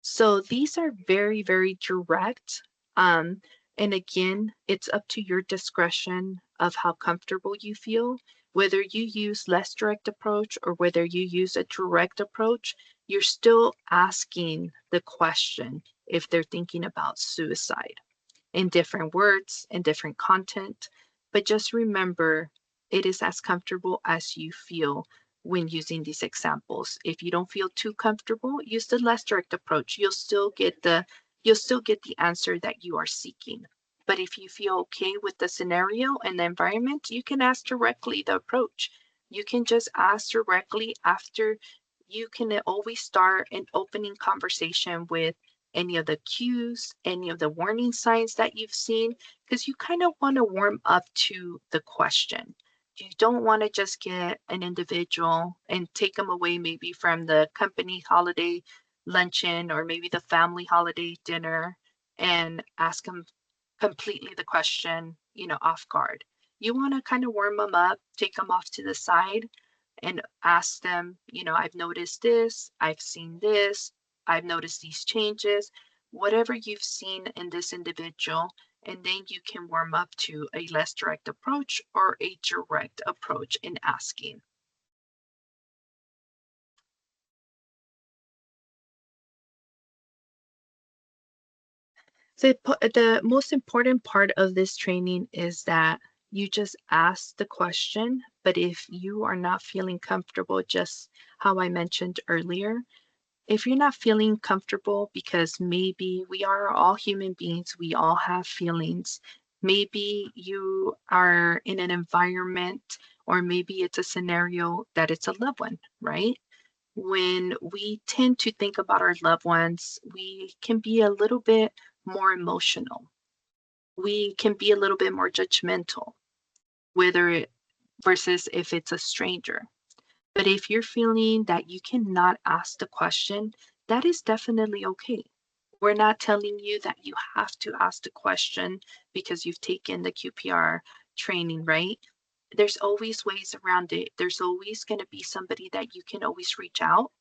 So these are very, very direct. And again, it's up to your discretion of how comfortable you feel. Whether you use less direct approach or whether you use a direct approach, you're still asking the question if they're thinking about suicide in different words and different content. But just remember, it is as comfortable as you feel when using these examples. If you don't feel too comfortable, use the less direct approach. You'll still get the answer that you are seeking. But if you feel okay with the scenario and the environment, you can ask directly the approach. You can just ask directly after. You can always start an opening conversation with any of the cues, any of the warning signs that you've seen, because you kind of want to warm up to the question. You don't want to just get an individual and take them away maybe from the company holiday luncheon or maybe the family holiday dinner and ask them completely the question, off guard. You want to kind of warm them up, take them off to the side and ask them, I've noticed this, I've seen this, I've noticed these changes, whatever you've seen in this individual, and then you can warm up to a less direct approach or a direct approach in asking. So the most important part of this training is that you just ask the question, but if you are not feeling comfortable, just how I mentioned earlier, if you're not feeling comfortable because maybe we are all human beings, we all have feelings. Maybe you are in an environment or maybe it's a scenario that it's a loved one, right? When we tend to think about our loved ones, we can be a little bit more emotional. We can be a little bit more judgmental, versus if it's a stranger. But if you're feeling that you cannot ask the question, that is definitely okay. We're not telling you that you have to ask the question because you've taken the QPR training, right? There's always ways around it. There's always going to be somebody that you can always reach out.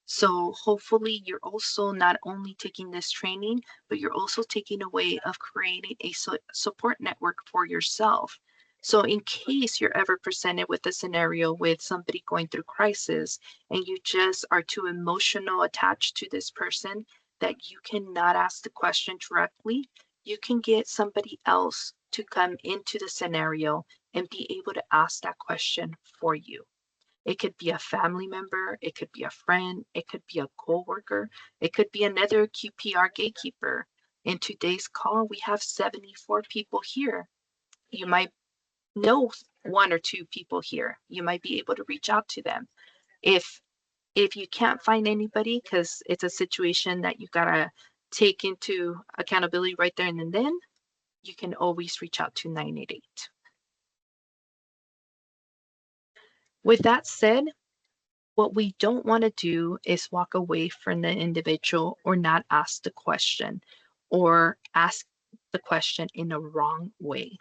So hopefully you're also not only taking this training, but you're also taking a way of creating a support network for yourself. So in case you're ever presented with a scenario with somebody going through crisis and you just are too emotional attached to this person that you cannot ask the question directly, you can get somebody else to come into the scenario and be able to ask that question for you. It could be a family member, it could be a friend, it could be a coworker, it could be another QPR gatekeeper. In today's call, we have 74 people here. You might know one or two people here. You might be able to reach out to them. If you can't find anybody because it's a situation that you gotta take into accountability right there and then, you can always reach out to 988. With that said, what we don't want to do is walk away from the individual or not ask the question or ask the question in a wrong way.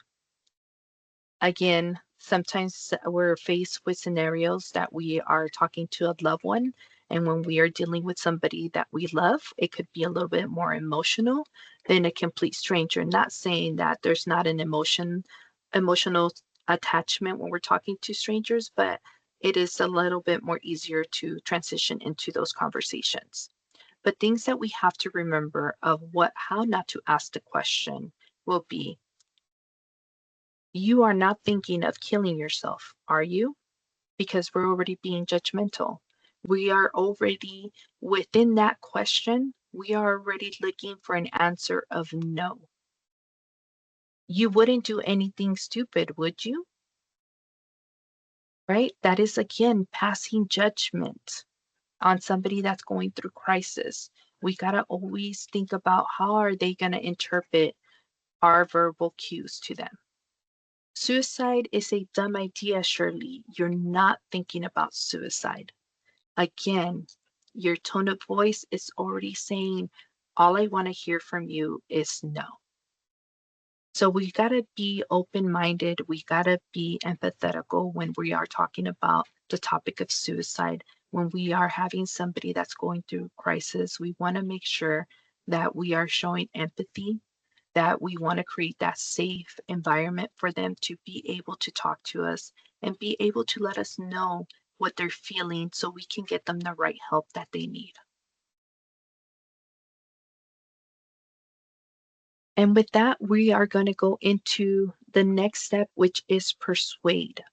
Again, sometimes we're faced with scenarios that we are talking to a loved one. And when we are dealing with somebody that we love, it could be a little bit more emotional than a complete stranger. Not saying that there's not an emotional attachment when we're talking to strangers, but it is a little bit more easier to transition into those conversations. But things that we have to remember of how not to ask the question will be, You are not thinking of killing yourself, are you? Because we're already being judgmental. We are already within that question, we are already looking for an answer of no. You wouldn't do anything stupid, would you? Right? That is again passing judgment on somebody that's going through crisis. We got to always think about how are they going to interpret our verbal cues to them. Suicide is a dumb idea, Shirley. You're not thinking about suicide. Again, your tone of voice is already saying, all I want to hear from you is no. So we got to be open minded. We got to be empathetical when we are talking about the topic of suicide. When we are having somebody that's going through crisis, we want to make sure that we are showing empathy, that we want to create that safe environment for them to be able to talk to us and be able to let us know what they're feeling so we can get them the right help that they need. And with that, we are going to go into the next step, which is persuade.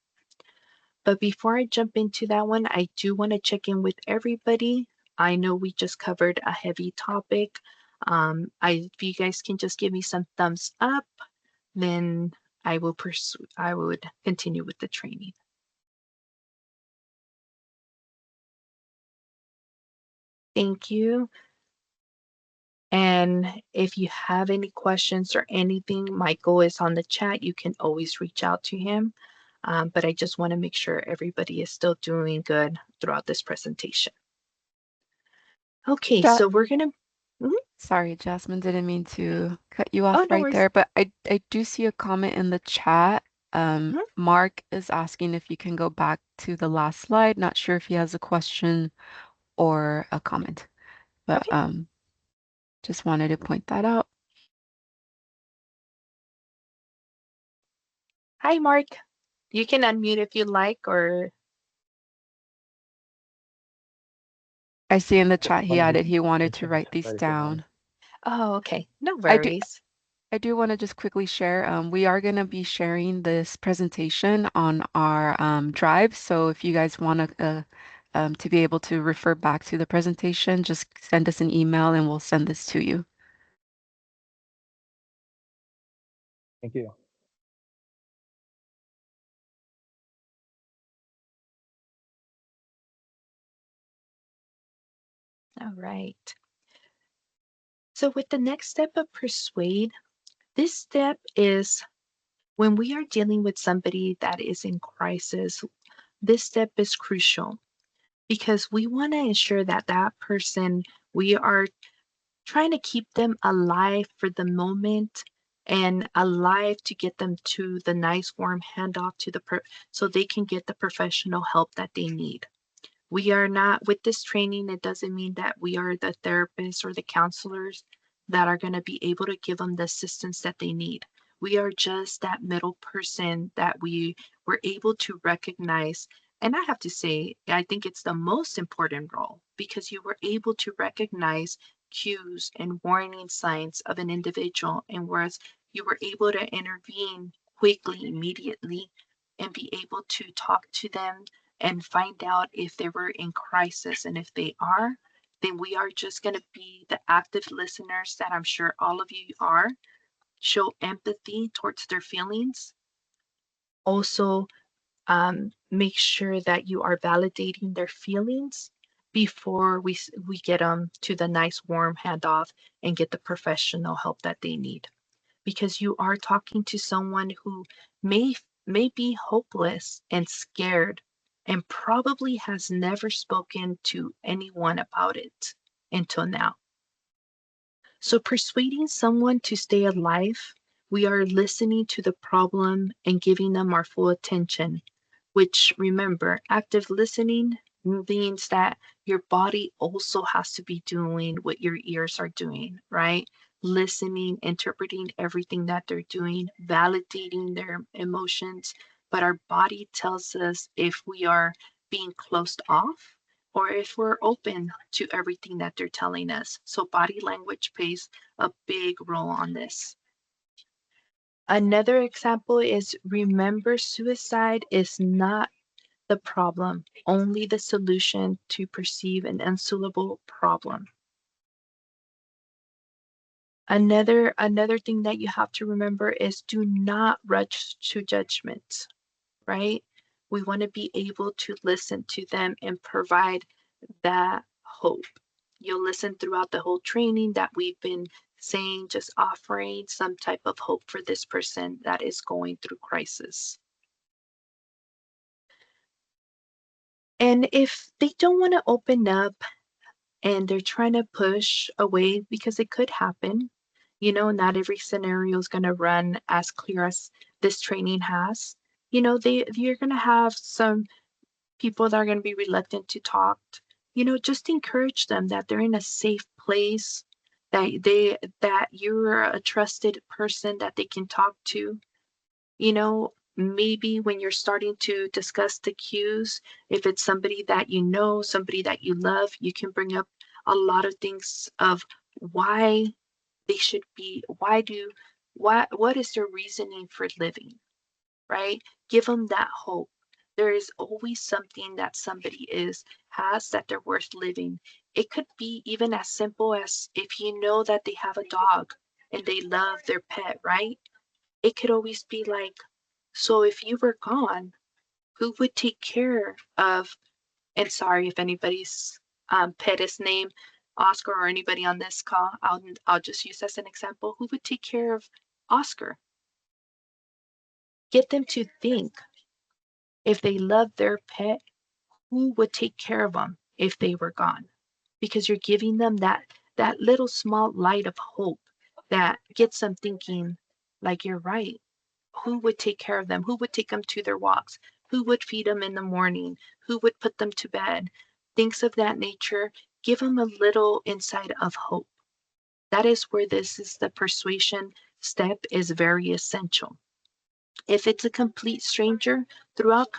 But before I jump into that one, I do want to check in with everybody. I know we just covered a heavy topic. If you guys can just give me some thumbs up, then I would continue with the training. Thank you. And if you have any questions or anything, Michael is on the chat. You can always reach out to him. But I just want to make sure everybody is still doing good throughout this presentation. Okay, Ja- so we're gonna. Mhm. Sorry, Jasmine, didn't mean to cut you Oh, off no right worries. there, but I do see a comment in the chat. Mhm. Mark is asking if you can go back to the last slide. Not sure if he has a question or a comment, but Okay. just wanted to point that out. Hi, Mark. You can unmute if you like, or I see in the Just chat he wanted added he to wanted to finish write these write it down. down. oh, okay, no I do worries. I do want to just quickly share, we are going to be sharing this presentation on our drive. So if you guys want to be able to refer back to the presentation, just send us an email and we'll send this to you. Thank you. All right. So with the next step of persuade, this step is when we are dealing with somebody that is in crisis, this step is crucial because we want to ensure that that person, we are trying to keep them alive for the moment and alive to get them to the nice warm handoff to so they can get the professional help that they need. We are not with this training, it doesn't mean that we are the therapists or the counselors that are going to be able to give them the assistance that they need. We are just that middle person that we were able to recognize. And I have to say, I think it's the most important role because you were able to recognize cues and warning signs of an individual, and whereas you were able to intervene quickly, immediately, and be able to talk to them and find out if they were in crisis. And if they are, then we are just going to be the active listeners that I'm sure all of you are. Show empathy towards their feelings. Also, make sure that you are validating their feelings before we get them to the nice warm handoff and get the professional help that they need, because you are talking to someone who may be hopeless and scared and probably has never spoken to anyone about it until now. So persuading someone to stay alive, we are listening to the problem and giving them our full attention, which, remember, active listening means that your body also has to be doing what your ears are doing, right? Listening, interpreting everything that they're doing, validating their emotions. But our body tells us if we are being closed off or if we're open to everything that they're telling us. So body language plays a big role on this. Another example is remember suicide is not the problem, only the solution to perceive an unsolvable problem. Another thing that you have to remember is do not rush to judgment, right? We want to be able to listen to them and provide that hope. You'll listen throughout the whole training that we've been saying, just offering some type of hope for this person that is going through crisis. And if they don't want to open up and they're trying to push away, because it could happen, not every scenario is going to run as clear as this training has. You're going to have some people that are going to be reluctant to talk. Just encourage them that they're in a safe place, that you're a trusted person that they can talk to. Maybe when you're starting to discuss the cues, if it's somebody that somebody that you love, you can bring up a lot of things of why they should be, what is their reasoning for living, right? Give them that hope. There is always something that somebody has that they're worth living. It could be even as simple as if you know that they have a dog and they love their pet, right? It could always be like, so if you were gone, who would take care of, and sorry if anybody's pet is named Oscar or anybody on this call, I'll just use as an example, who would take care of Oscar? Get them to think, if they love their pet, who would take care of them if they were gone? Because you're giving them that little small light of hope that gets them thinking, like, you're right. Who would take care of them? Who would take them to their walks? Who would feed them in the morning? Who would put them to bed? Things of that nature. Give them a little insight of hope. That is where the persuasion step is very essential. If it's a complete stranger, throughout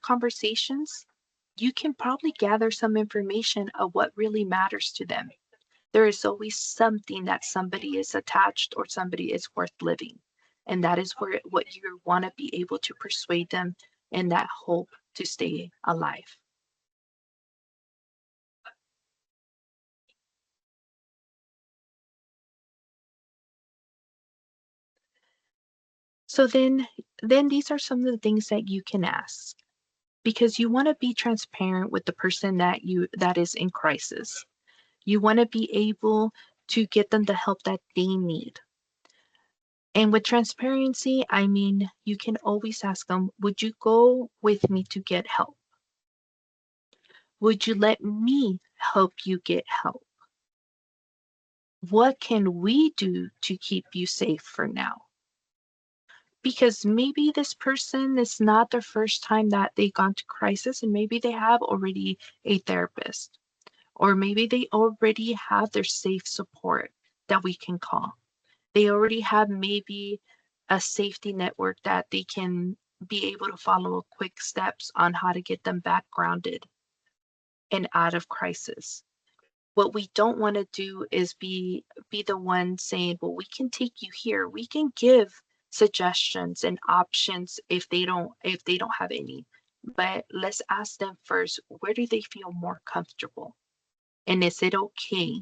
conversations, you can probably gather some information of what really matters to them. There is always something that somebody is attached or somebody is worth living. And that is what you want to be able to persuade them in that hope to stay alive. So then these are some of the things that you can ask, because you want to be transparent with the person that is in crisis. You want to be able to get them the help that they need. And with transparency, I mean, you can always ask them, would you go with me to get help? Would you let me help you get help? What can we do to keep you safe for now? Because maybe this person is not the first time that they've gone to crisis, and maybe they have already a therapist, or maybe they already have their safe support that we can call. They already have maybe a safety network that they can be able to follow quick steps on how to get them back grounded and out of crisis. What we don't want to do is be the one saying, well, we can take you here. We can give suggestions and options if they don't have any. But let's ask them first, where do they feel more comfortable? And is it okay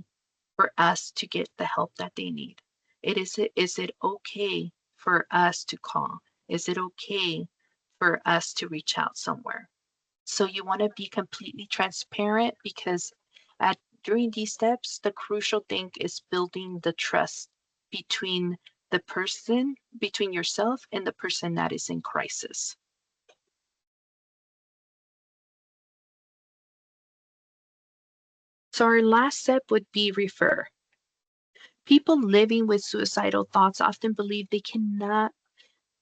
for us to get the help that they need? Is it okay for us to call? Is it okay for us to reach out somewhere? So you want to be completely transparent, because during these steps, the crucial thing is building the trust between between yourself and the person that is in crisis. So our last step would be refer. People living with suicidal thoughts often believe they cannot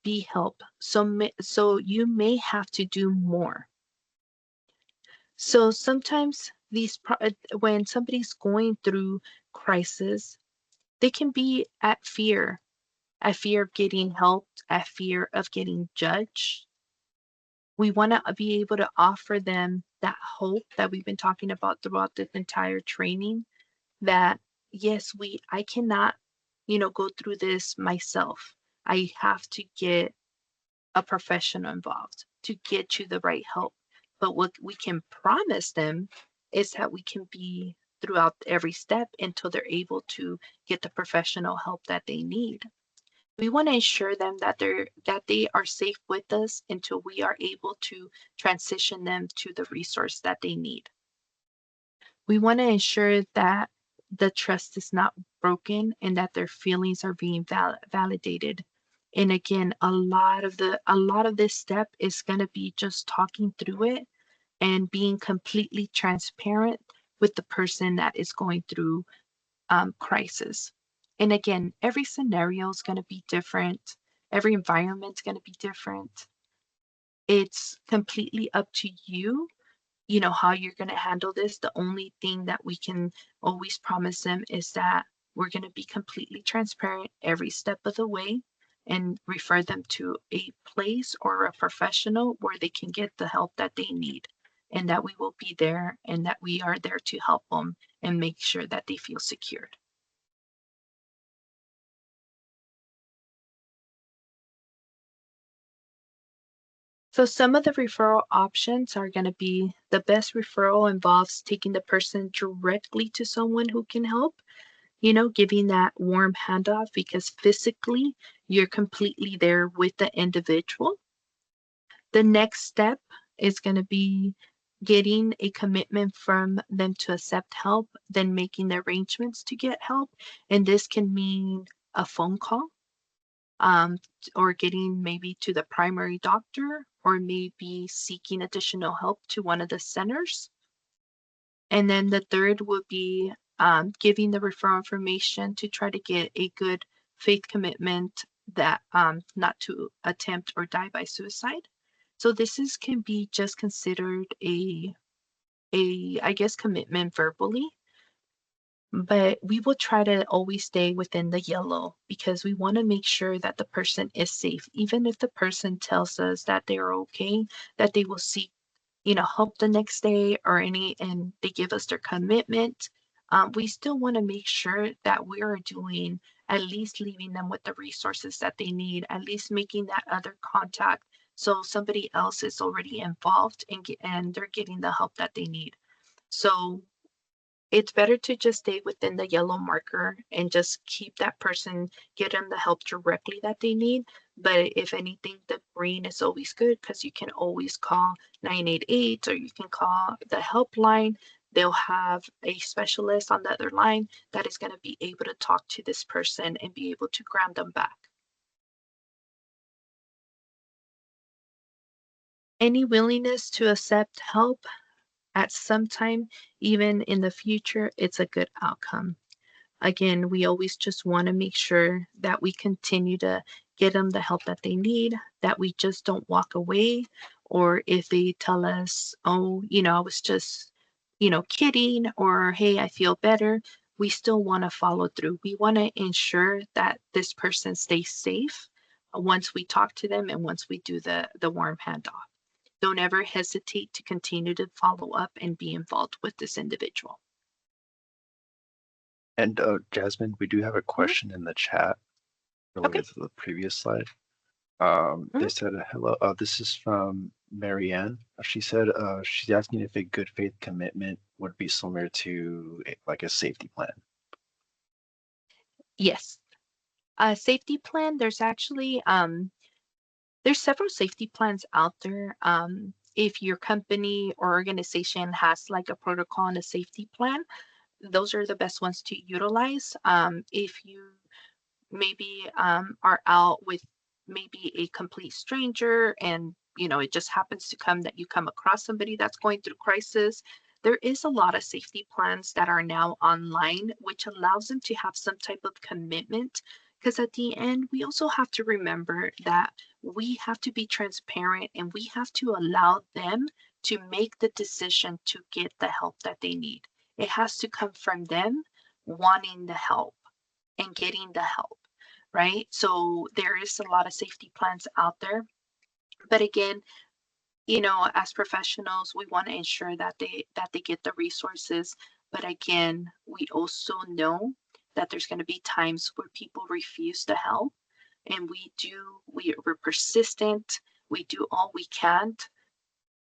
be helped. So you may have to do more. So sometimes when somebody's going through crisis, they can be at fear of getting helped, at fear of getting judged. We want to be able to offer them that hope that we've been talking about throughout this entire training, that yes, I cannot, go through this myself. I have to get a professional involved to get you the right help. But what we can promise them is that we can be throughout every step until they're able to get the professional help that they need. We want to ensure them that they are safe with us until we are able to transition them to the resource that they need. We want to ensure that the trust is not broken and that their feelings are being validated. And again, a lot of this step is going to be just talking through it and being completely transparent with the person that is going through crisis. And again, every scenario is going to be different. Every environment is going to be different. It's completely up to you, how you're going to handle this. The only thing that we can always promise them is that we're going to be completely transparent every step of the way and refer them to a place or a professional where they can get the help that they need, and that we will be there and that we are there to help them and make sure that they feel secured. So some of the referral options are going to be: the best referral involves taking the person directly to someone who can help, giving that warm handoff because physically you're completely there with the individual. The next step is going to be getting a commitment from them to accept help, then making the arrangements to get help. And this can mean a phone call, um, or getting maybe to the primary doctor, or maybe seeking additional help to one of the centers. And then the third would be giving the referral information to try to get a good faith commitment that not to attempt or die by suicide. So can be just considered a I guess commitment verbally, but we will try to always stay within the yellow because we want to make sure that the person is safe. Even if the person tells us that they're okay, that they will seek, help the next day or and they give us their commitment, we still want to make sure that we are doing at least leaving them with the resources that they need, at least making that other contact so somebody else is already involved and they're getting the help that they need. So it's better to just stay within the yellow marker and just keep that person, get them the help directly that they need. But if anything, the green is always good because you can always call 988 or you can call the helpline. They'll have a specialist on the other line that is going to be able to talk to this person and be able to ground them back. Any willingness to accept help at some time, even in the future, it's a good outcome. Again, we always just want to make sure that we continue to get them the help that they need, that we just don't walk away. Or if they tell us, oh, I was just, kidding, or hey, I feel better, we still want to follow through. We want to ensure that this person stays safe once we talk to them and once we do the warm handoff. Don't ever hesitate to continue to follow up and be involved with this individual. And Jasmine, we do have a Mhm. question in the chat Okay. related to the previous slide. They Mhm. said, hello, this is from Marianne. She said she's asking if a good faith commitment would be similar to like a safety plan. Yes. A safety plan, there's several safety plans out there. If your company or organization has like a protocol and a safety plan, those are the best ones to utilize. If you maybe are out with maybe a complete stranger and it just happens to come that you come across somebody that's going through crisis, there is a lot of safety plans that are now online which allows them to have some type of commitment, because at the end we also have to remember that we have to be transparent and we have to allow them to make the decision to get the help that they need. It has to come from them wanting the help and getting the help, right? So there is a lot of safety plans out there. But again, as professionals, we want to ensure that they get the resources. But again, we also know that there's going to be times where people refuse to help. and we're persistent, we do all we can,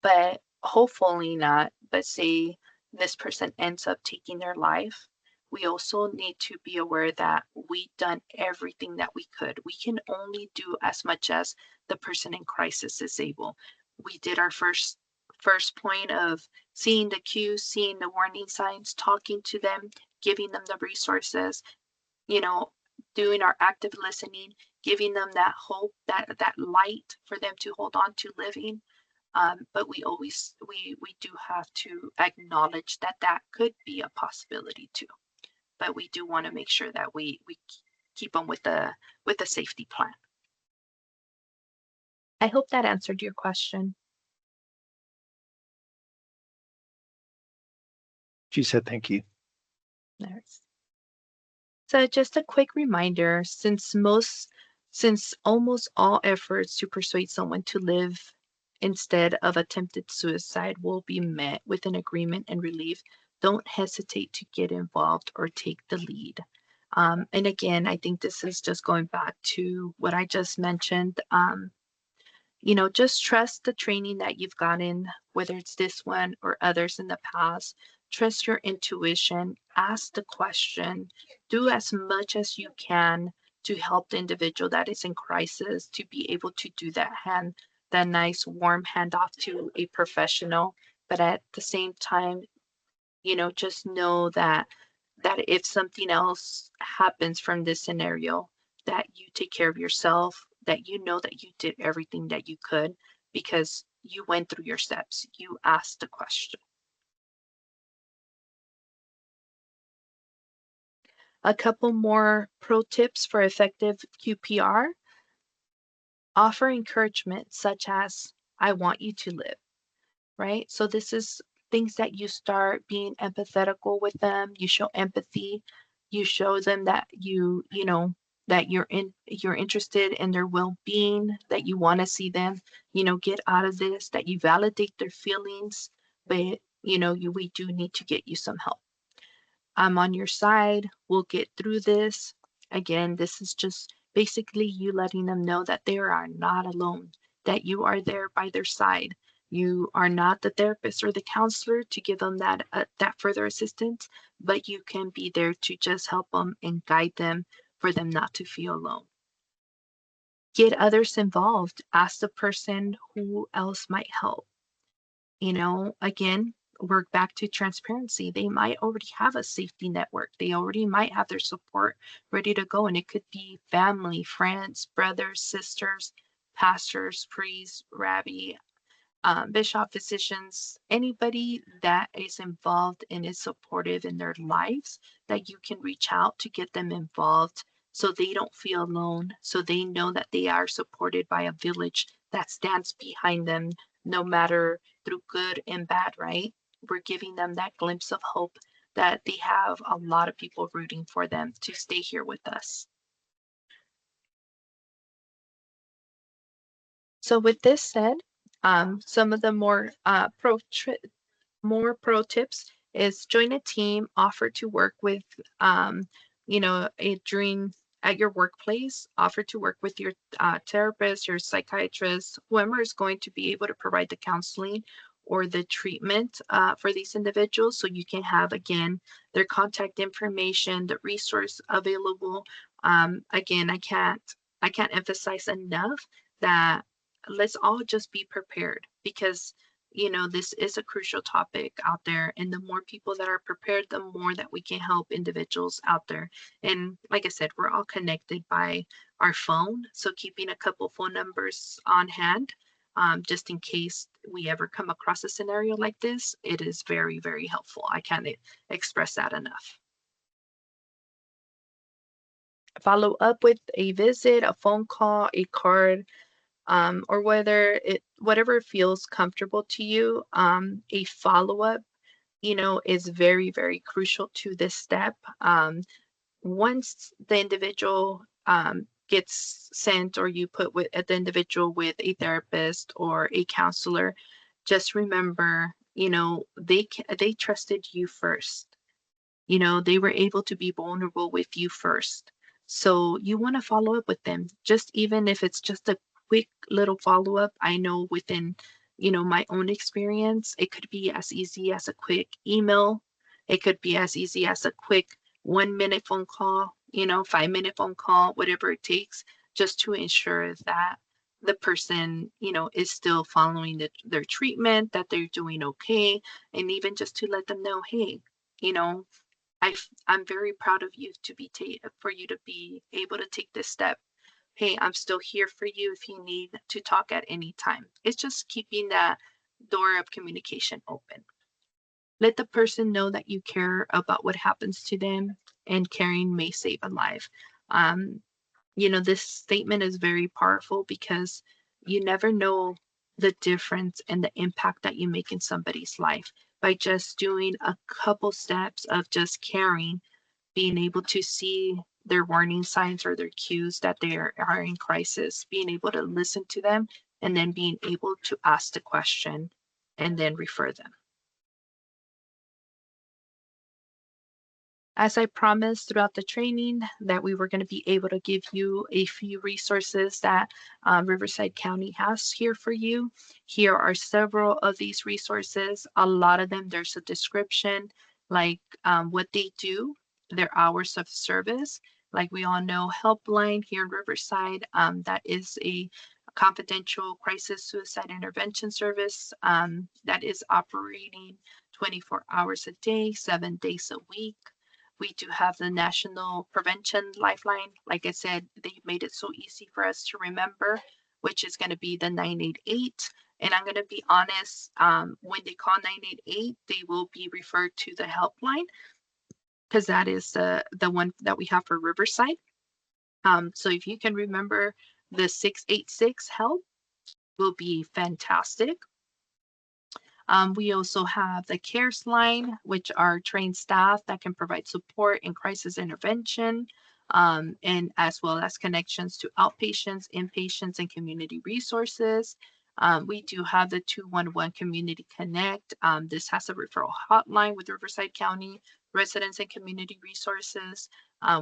but hopefully not, but say this person ends up taking their life, we also need to be aware that we done everything that we could. We can only do as much as the person in crisis is able. We did our first point of seeing the cues, seeing the warning signs, talking to them, giving them the resources, you know, doing our active listening, giving them that hope, that light for them to hold on to living. But we do have to acknowledge that that could be a possibility too. But we do want to make sure that we keep them with a safety plan. I hope that answered your question. She said thank you. There's So just a quick reminder, since almost all efforts to persuade someone to live instead of attempted suicide will be met with an agreement and relief, don't hesitate to get involved or take the lead. And again, I think this is just going back to what I just mentioned. Just trust the training that you've gotten, whether it's this one or others in the past. Trust your intuition, ask the question, do as much as you can to help the individual that is in crisis to be able to do that nice warm handoff to a professional. But at the same time, just know that if something else happens from this scenario, that you take care of yourself, that you know that you did everything that you could because you went through your steps. You asked the question. A couple more pro tips for effective QPR. Offer encouragement such as, I want you to live, right? So this is things that you start being empathetical with them. You show empathy. You show them that that you're interested in their well-being, that you want to see them, get out of this, that you validate their feelings, but we do need to get you some help. I'm on your side. We'll get through this. Again, this is just basically you letting them know that they are not alone, that you are there by their side. You are not the therapist or the counselor to give them that further assistance, but you can be there to just help them and guide them for them not to feel alone. Get others involved. Ask the person who else might help. Again, work back to transparency. They might already have a safety network. They already might have their support ready to go. And it could be family, friends, brothers, sisters, pastors, priests, rabbi, bishop, physicians, anybody that is involved and is supportive in their lives that you can reach out to get them involved so they don't feel alone, so they know that they are supported by a village that stands behind them no matter through good and bad, right? We're giving them that glimpse of hope that they have a lot of people rooting for them to stay here with us. So with this said, some of the more pro tips is join a team, offer to work with, during at your workplace, offer to work with your therapist, your psychiatrist, whoever is going to be able to provide the counseling or the treatment for these individuals. So you can have, again, their contact information, the resource available. Again, I can't emphasize enough that let's all just be prepared because this is a crucial topic out there. And the more people that are prepared, the more that we can help individuals out there. And like I said, we're all connected by our phone. So keeping a couple phone numbers on hand, just in case we ever come across a scenario like this, it is very, very helpful. I can't express that enough. Follow up with a visit, a phone call, a card, or whatever feels comfortable to you. A follow-up, is very, very crucial to this step. Once the individual gets sent or you put the individual with a therapist or a counselor, just remember, they trusted you first. They were able to be vulnerable with you first. So you want to follow up with them, just even if it's just a quick little follow up. I know within, my own experience, it could be as easy as a quick email. It could be as easy as a quick 1 minute phone call, 5 minute phone call, whatever it takes, just to ensure that the person, is still following their treatment, that they're doing okay, and even just to let them know, hey, you know, I'm very proud of you for you to be able to take this step. Hey, I'm still here for you if you need to talk at any time. It's just keeping that door of communication open. Let the person know that you care about what happens to them, and caring may save a life. Um, this statement is very powerful because you never know the difference and the impact that you make in somebody's life by just doing a couple steps of just caring, being able to see their warning signs or their cues that they are in crisis, being able to listen to them, and then being able to ask the question and then refer them. As I promised throughout the training that we were going to be able to give you a few resources that Riverside County has here for you. Here are several of these resources. A lot of them, there's a description, like what they do, their hours of service. Like we all know, Helpline here in Riverside, that is a confidential crisis suicide intervention service that is operating 24 hours a day, 7 days a week. We do have the National Prevention Lifeline. Like I said, they made it so easy for us to remember, which is going to be the 988. And I'm going to be honest, when they call 988, they will be referred to the helpline because that is the one that we have for Riverside. So if you can remember the 686 help, will be fantastic. We also have the CARES line, which are trained staff that can provide support in crisis intervention, and as well as connections to outpatients, inpatients, and community resources. We do have the 211 Community Connect. This has a referral hotline with Riverside County residents and community resources.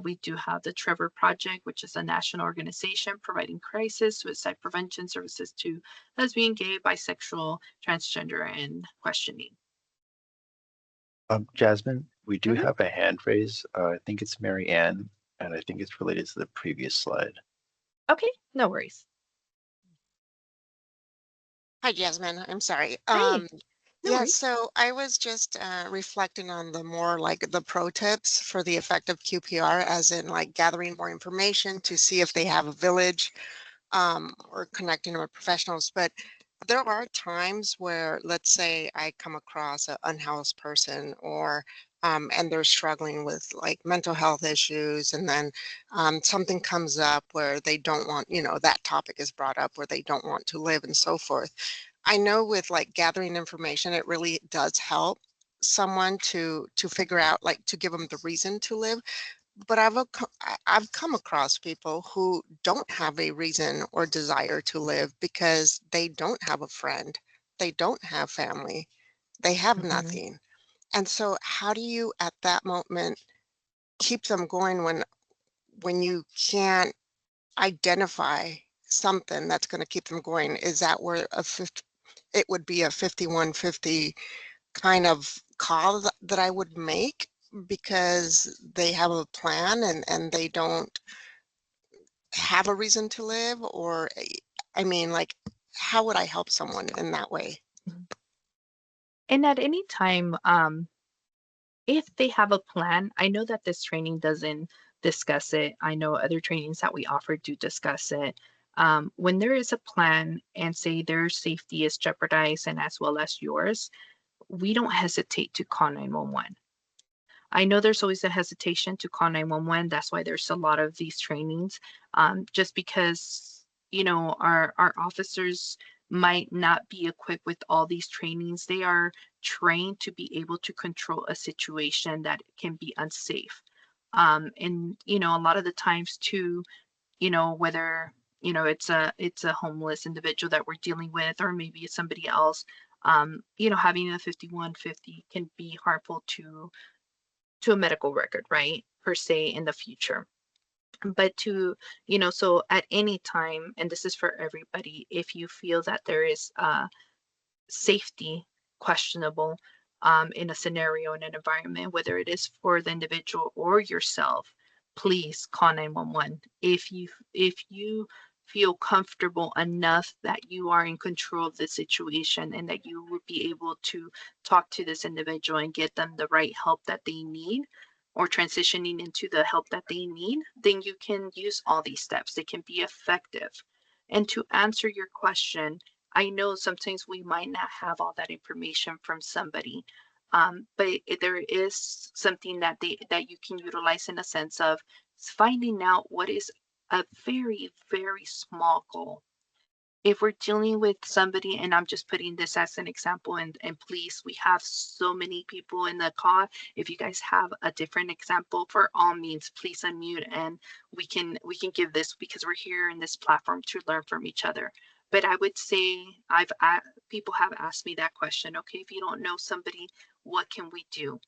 We do have the Trevor Project, which is a national organization providing crisis suicide prevention services to lesbian, gay, bisexual, transgender, and questioning. Jasmine, we do Mhm. have a hand raise. I think it's Mary Ann, and I think it's related to the previous slide. Okay, no worries. Hi, Jasmine. I'm sorry. Hi, no Yeah, worries. so I was just reflecting on the more like the pro tips for the effective QPR, as in like gathering more information to see if they have a village, or connecting with professionals. But there are times where, let's say, I come across an unhoused person, or and they're struggling with like mental health issues, and then something comes up where they don't want, that topic is brought up where they don't want to live and so forth. I know with like gathering information, it really does help someone to figure out, like, to give them the reason to live. But I've come across people who don't have a reason or desire to live because they don't have a friend, they don't have family, they have Mhm. nothing. And so how do you at that moment keep them going when you can't identify something that's going to keep them going? Is that where it would be a 5150 kind of call that I would make, because they have a plan and they don't have a reason to live? Or I mean, like, how would I help someone in that way? And at any time, if they have a plan, I know that this training doesn't discuss it. I know other trainings that we offer do discuss it. When there is a plan and say their safety is jeopardized and as well as yours, we don't hesitate to call 911. I know there's always a hesitation to call 911. That's why there's a lot of these trainings, just because, our officers might not be equipped with all these trainings. They are trained to be able to control a situation that can be unsafe. And, a lot of the times too, whether, it's a homeless individual that we're dealing with, or maybe it's somebody else, having a 5150 can be harmful to a medical record, right? Per se in the future. But to, so at any time, and this is for everybody, if you feel that there is safety questionable in a scenario, in an environment, whether it is for the individual or yourself, please call 911. If you feel comfortable enough that you are in control of the situation and that you would be able to talk to this individual and get them the right help that they need, or transitioning into the help that they need, then you can use all these steps. They can be effective. And to answer your question, I know sometimes we might not have all that information from somebody, but there is something that you can utilize in a sense of finding out what is a very, very small goal. If we're dealing with somebody, and I'm just putting this as an example, and please, we have so many people in the call. If you guys have a different example, for all means, please unmute, and we can give this, because we're here in this platform to learn from each other. But I would say people have asked me that question. Okay, if you don't know somebody, what can we do?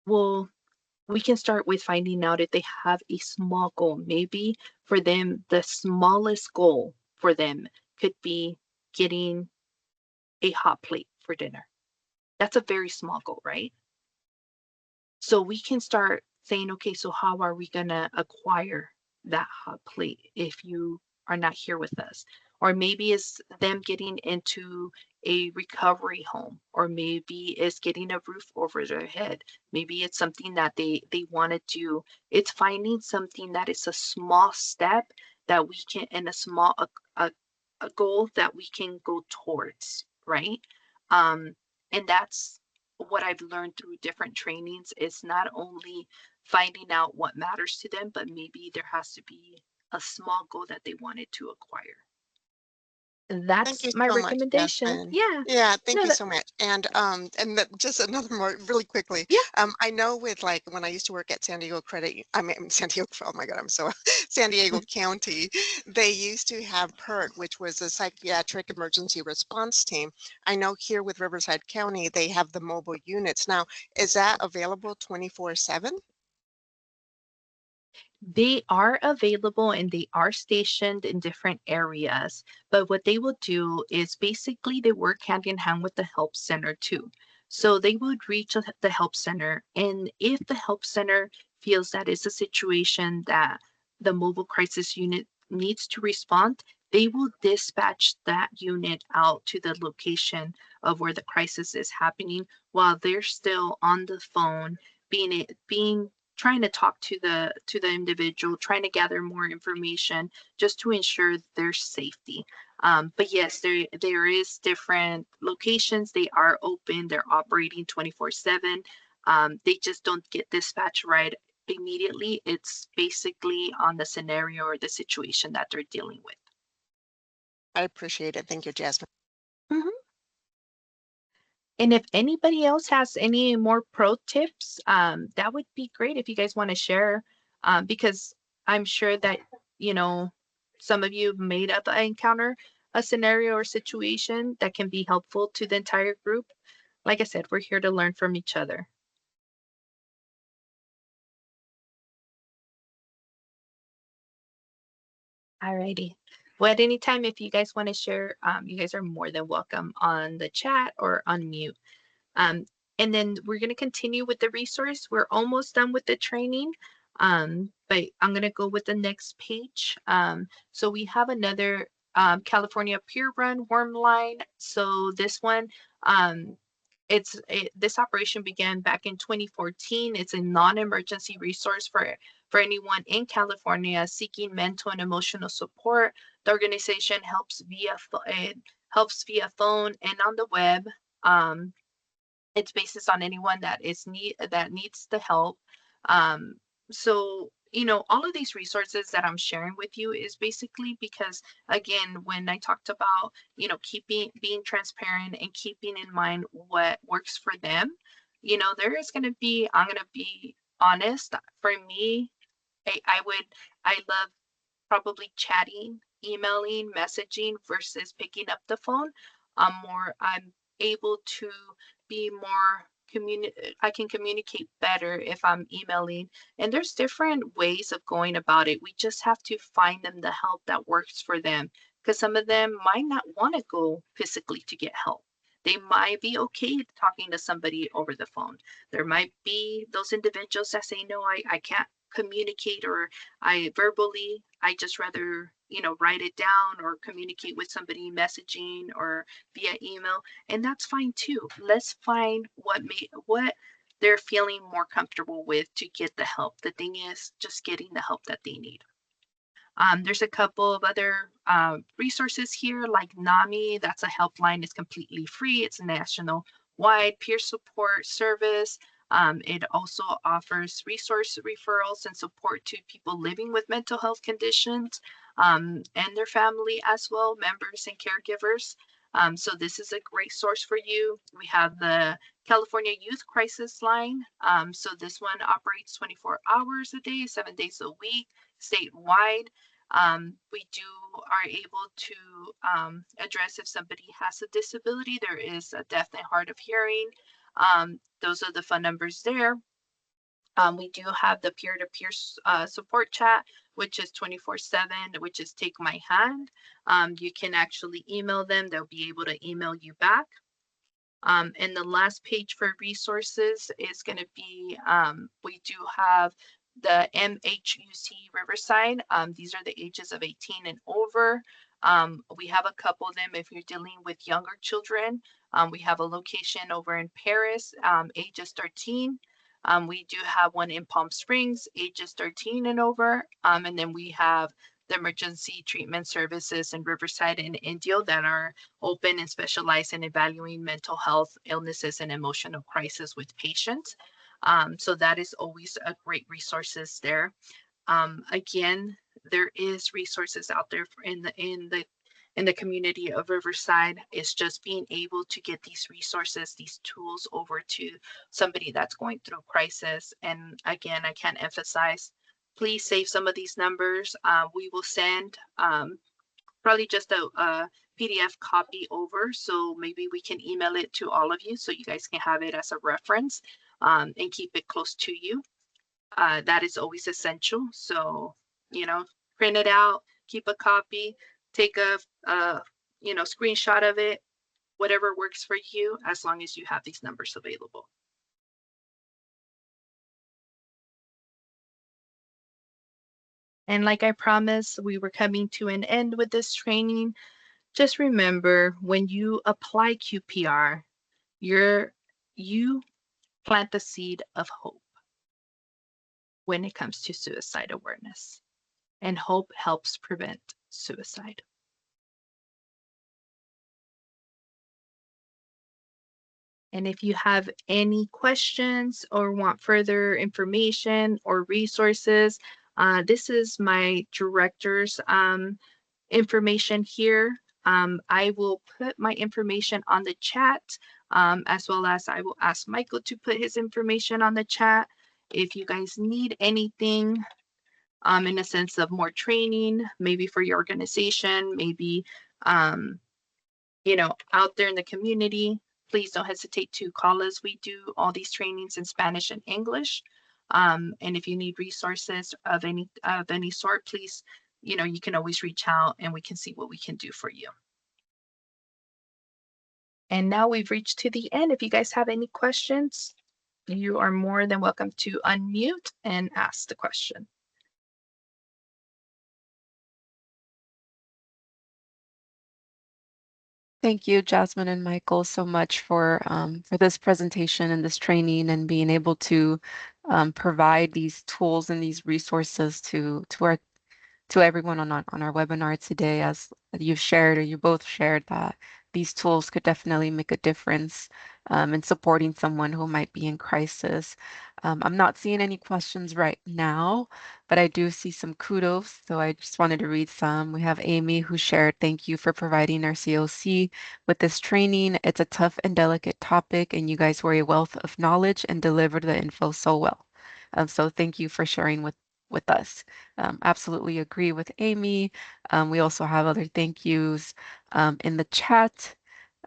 Well, we can start with finding out if they have a small goal. Maybe for them, the smallest goal for them could be getting a hot plate for dinner. That's a very small goal, right? So we can start saying, okay, so how are we going to acquire that hot plate if you are not here with us? Or maybe it's them getting into a recovery home, or maybe it's getting a roof over their head. Maybe it's something that they want to do. It's finding something that is a small step that we can, and a, a goal that we can go towards, right? Um, and that's what I've learned through different trainings, is not only finding out what matters to them, but maybe there has to be a small goal that they wanted to acquire. And Thank that's you my so much, recommendation. Jasmine. Yeah. Yeah, thank No, you so much. And just another more really quickly. yeah. I know with like when I used to work at San Diego Credit, I mean San Diego, oh my God, I'm so San Diego County, they used to have PERT, which was a psychiatric emergency response team. I know here with Riverside County, they have the mobile units. Now, is that available 24/7? They are available and they are stationed in different areas, but what they will do is basically they work hand in hand with the help center too. So they would reach the help center, and if the help center feels that is a situation that the mobile crisis unit needs to respond, they will dispatch that unit out to the location of where the crisis is happening while they're still on the phone being trying to talk to the individual, trying to gather more information just to ensure their safety. But yes, there is different locations. They are open. They're operating 24/7. They just don't get dispatched right immediately. It's basically on the scenario or the situation that they're dealing with. I appreciate it. Thank you, Jasmine. Mhm. And if anybody else has any more pro tips, that would be great if you guys want to share, because I'm sure that, you know, some of you may have encounter a scenario or situation that can be helpful to the entire group. Like I said, we're here to learn from each other. Alrighty. Well, at any time, if you guys want to share, you guys are more than welcome on the chat or unmute. Um, and then we're going to continue with the resource. We're almost done with the training, but I'm going to go with the next page. So we have another California Peer Run Worm Line. So this one, this operation began back in 2014. It's a non-emergency resource for anyone in California seeking mental and emotional support. The organization helps via phone and on the web. It's basis on anyone that needs the help. Um, so all of these resources that I'm sharing with you is basically because, again, when I talked about being transparent and keeping in mind what works for them, there is going to be, I'm going to be honest, for me, I love probably chatting, emailing, messaging versus picking up the phone. I'm able to be more I can communicate better if I'm emailing. And there's different ways of going about it. We just have to find them the help that works for them, because some of them might not want to go physically to get help. They might be okay talking to somebody over the phone. There might be those individuals that say, no, I can't communicate, or I just rather, write it down or communicate with somebody messaging or via email. And that's fine too. Let's find what they're feeling more comfortable with to get the help. The thing is just getting the help that they need. There's a couple of other resources here, like NAMI. That's a helpline. It's completely free. It's a national wide peer support service. It also offers resource referrals and support to people living with mental health conditions, and their family as well, members and caregivers. So this is a great source for you. We have the California Youth Crisis Line. So this one operates 24 hours a day, 7 days a week, statewide. We are able to address if somebody has a disability. There is a deaf and hard of hearing. Those are the phone numbers there. We do have the peer-to-peer support chat, which is 24/7, which is Take My Hand. You can actually email them. They'll be able to email you back. And the last page for resources is going to be, we do have the MHUC Riverside. These are the ages of 18 and over. We have a couple of them if you're dealing with younger children. We have a location over in Paris, ages 13. We do have one in Palm Springs, ages 13 and over. And then we have the emergency treatment services in Riverside and Indio that are open and specialize in evaluating mental health illnesses and emotional crisis with patients. So that is always a great resources there. Again, there is resources out there in the community of Riverside. It's just being able to get these resources, these tools over to somebody that's going through a crisis. And again, I can't emphasize, please save some of these numbers. We will send probably just a PDF copy over. So maybe we can email it to all of you so you guys can have it as a reference, and keep it close to you. That is always essential. So, print it out, keep a copy, take a screenshot of it, whatever works for you, as long as you have these numbers available. And like I promised, we were coming to an end with this training. Just remember, when you apply QPR, you plant the seed of hope when it comes to suicide awareness. And hope helps prevent suicide. And if you have any questions or want further information or resources, this is my director's information here. I will put my information on the chat, as well as I will ask Michael to put his information on the chat. If you guys need anything, in a sense of more training, maybe for your organization, maybe, out there in the community, please don't hesitate to call us. We do all these trainings in Spanish and English. And if you need resources of any sort, please, you can always reach out and we can see what we can do for you. And now we've reached to the end. If you guys have any questions, you are more than welcome to unmute and ask the question. Thank you, Jasmine and Michael, so much for this presentation and this training and being able to provide these tools and these resources to everyone on our webinar today. As you've shared, or you both shared, that these tools could definitely make a difference in supporting someone who might be in crisis. I'm not seeing any questions right now, but I do see some kudos, so I just wanted to read some. We have Amy who shared, "Thank you for providing our COC with this training. It's a tough and delicate topic, and you guys were a wealth of knowledge and delivered the info so well. So thank you for sharing with us." Absolutely agree with Amy. We also have other thank yous in the chat.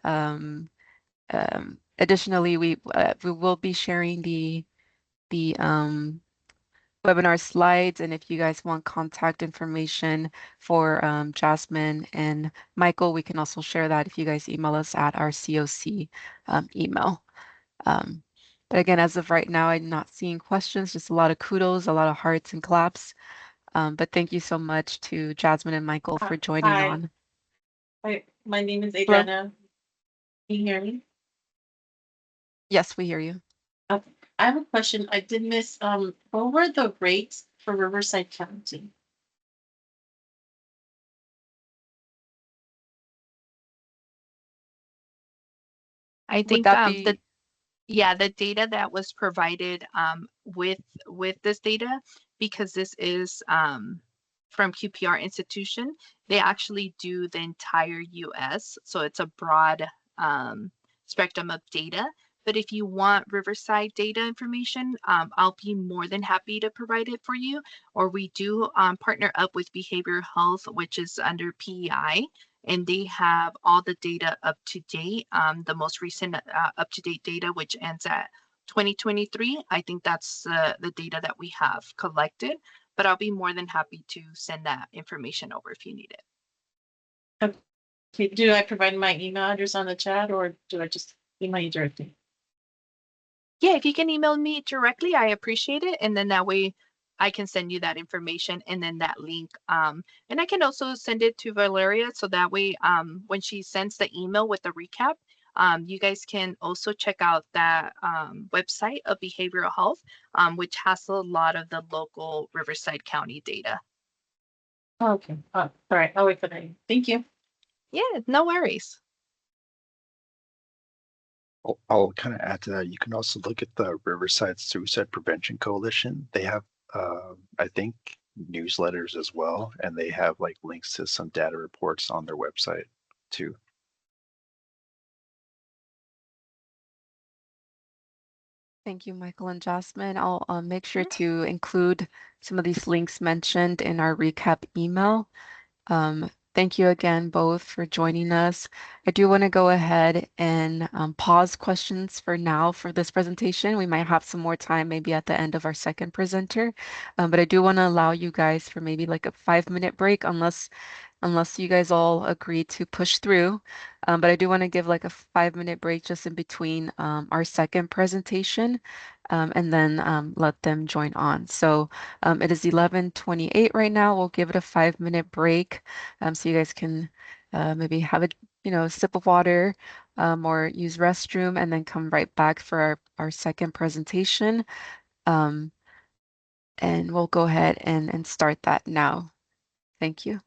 Um, additionally, we will be sharing the webinar slides, and if you guys want contact information for Jasmine and Michael, we can also share that if you guys email us at our COC email. Um, but again, as of right now, I'm not seeing questions, just a lot of kudos, a lot of hearts and claps. But thank you so much to Jasmine and Michael for joining Hi. on. Hi, my name is Hello? Adriana. Can you hear me? Yes, we hear you. Okay. I have a question. I did miss, what were the rates for Riverside County? I Would think that be the data that was provided with this data, because this is from QPR institution, they actually do the entire US, so it's a broad spectrum of data. But if you want Riverside data information, I'll be more than happy to provide it for you. Or we do partner up with Behavioral Health, which is under PEI, and they have all the data up to date. The most recent up to date data, which ends at 2023. I think that's the data that we have collected, but I'll be more than happy to send that information over if you need it. Okay, do I provide my email address on the chat or do I just email you directly? Yeah, if you can email me directly, I appreciate it. And then that way I can send you that information and then that link. And I can also send it to Valeria so that way when she sends the email with the recap, you guys can also check out that website of behavioral health, which has a lot of the local Riverside County data. Okay, all right, I'll wait for that. Thank you. Yeah, no worries. I'll kind of add to that. You can also look at the Riverside Suicide Prevention Coalition. They have, I think, newsletters as well, and they have like links to some data reports on their website too. Thank you, Michael and Jasmine. I'll make sure to include some of these links mentioned in our recap email. Thank you again both for joining us. I do want to go ahead and pause questions for now for this presentation. We might have some more time maybe at the end of our second presenter, but I do want to allow you guys for maybe like a 5-minute break unless you guys all agree to push through. But I do want to give like a 5-minute break just in between our second presentation and then let them join on. So it is 11:28 right now. We'll give it a 5-minute break so you guys can maybe have a sip of water or use restroom and then come right back for our second presentation. Um, and we'll go ahead and start that now. Thank you.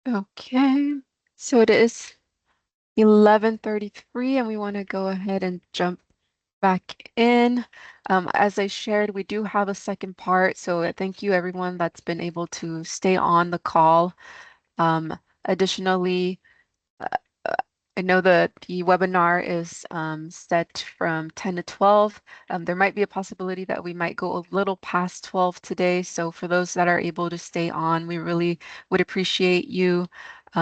Okay, so it is 11:33 and we want to go ahead and jump back in. As I shared, we do have a second part, so thank you everyone that's been able to stay on the call. Additionally, uh, uh, I know that the webinar is set from 10 to 12. There might be a possibility that we might go a little past 12 today. So for those that are able to stay on, we really would appreciate you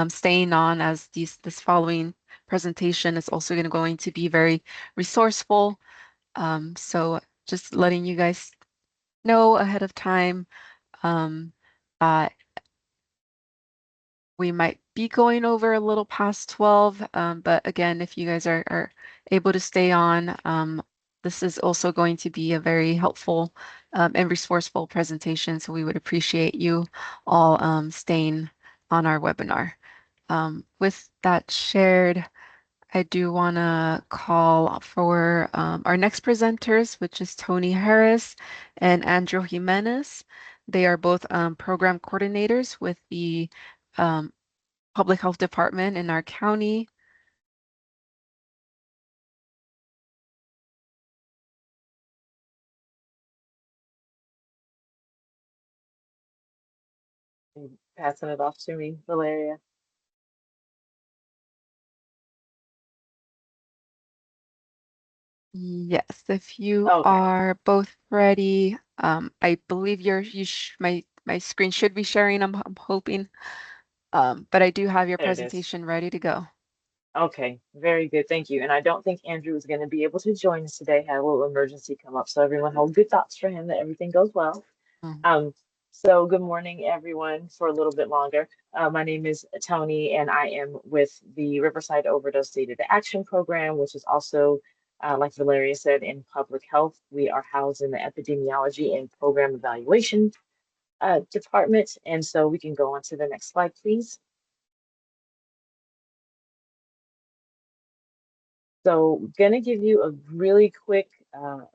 staying on, as this following presentation is also going to be very resourceful. So just letting you guys know ahead of time um, that we might be going over a little past 12, but again, if you guys are able to stay on, this is also going to be a very helpful and resourceful presentation, so we would appreciate you all staying on our webinar. With that shared, I do want to call for our next presenters, which is Tony Harris and Andrew Jimenez. They are both program coordinators with the um, Public Health Department in our county. Passing it off to me, Valeria. Yes, if you Okay, are both ready, I believe my screen should be sharing. I'm hoping, but I do have your there it is. presentation ready to go. Okay, very good. Thank you. And I don't think Andrew is going to be able to join us today. Had a little emergency come up. So everyone hold good thoughts for him that everything goes well. Mm. So good morning, everyone, for a little bit longer. My name is Tony, and I am with the Riverside Overdose Data to Action Program, which is also, like Valeria said, in public health. We are housed in the epidemiology and program evaluation department. And so we can go on to the next slide, please. So gonna give you a really quick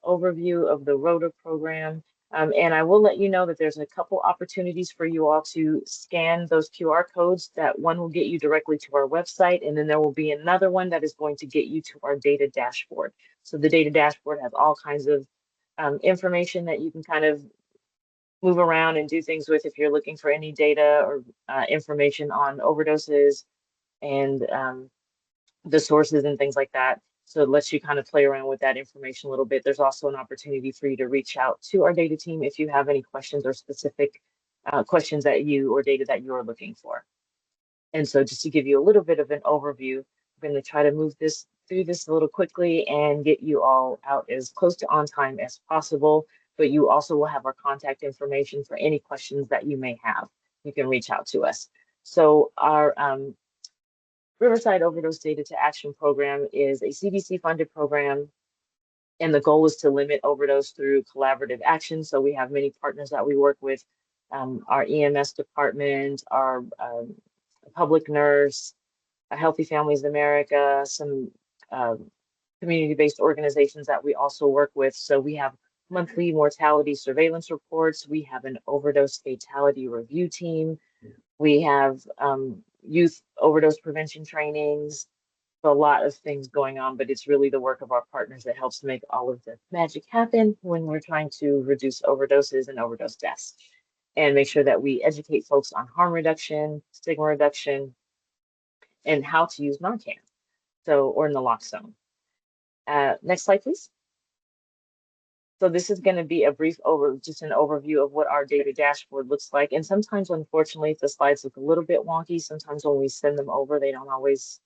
overview of the ROTA program. And I will let you know that there's a couple opportunities for you all to scan those QR codes. That one will get you directly to our website, and then there will be another one that is going to get you to our data dashboard. So the data dashboard has all kinds of information that you can kind of move around and do things with if you're looking for any data or information on overdoses and the sources and things like that. So it lets you kind of play around with that information a little bit. There's also an opportunity for you to reach out to our data team if you have any questions or specific questions that you or data that you are looking for. And so just to give you a little bit of an overview, I'm going to try to move this through this a little quickly and get you all out as close to on time as possible. But you also will have our contact information for any questions that you may have. You can reach out to us. So our Riverside Overdose Data to Action program is a CDC funded program, and the goal is to limit overdose through collaborative action. So we have many partners that we work with, our EMS department, our public nurse, Healthy Families America, some community-based organizations that we also work with. So we have monthly mortality surveillance reports. We have an overdose fatality review team. We have youth overdose prevention trainings, a lot of things going on, but it's really the work of our partners that helps make all of the magic happen when we're trying to reduce overdoses and overdose deaths and make sure that we educate folks on harm reduction, stigma reduction, and how to use Narcan, or naloxone. Next slide, please. So this is going to be a brief just an overview of what our data dashboard looks like. And sometimes, unfortunately, the slides look a little bit wonky. Sometimes when we send them over, they don't always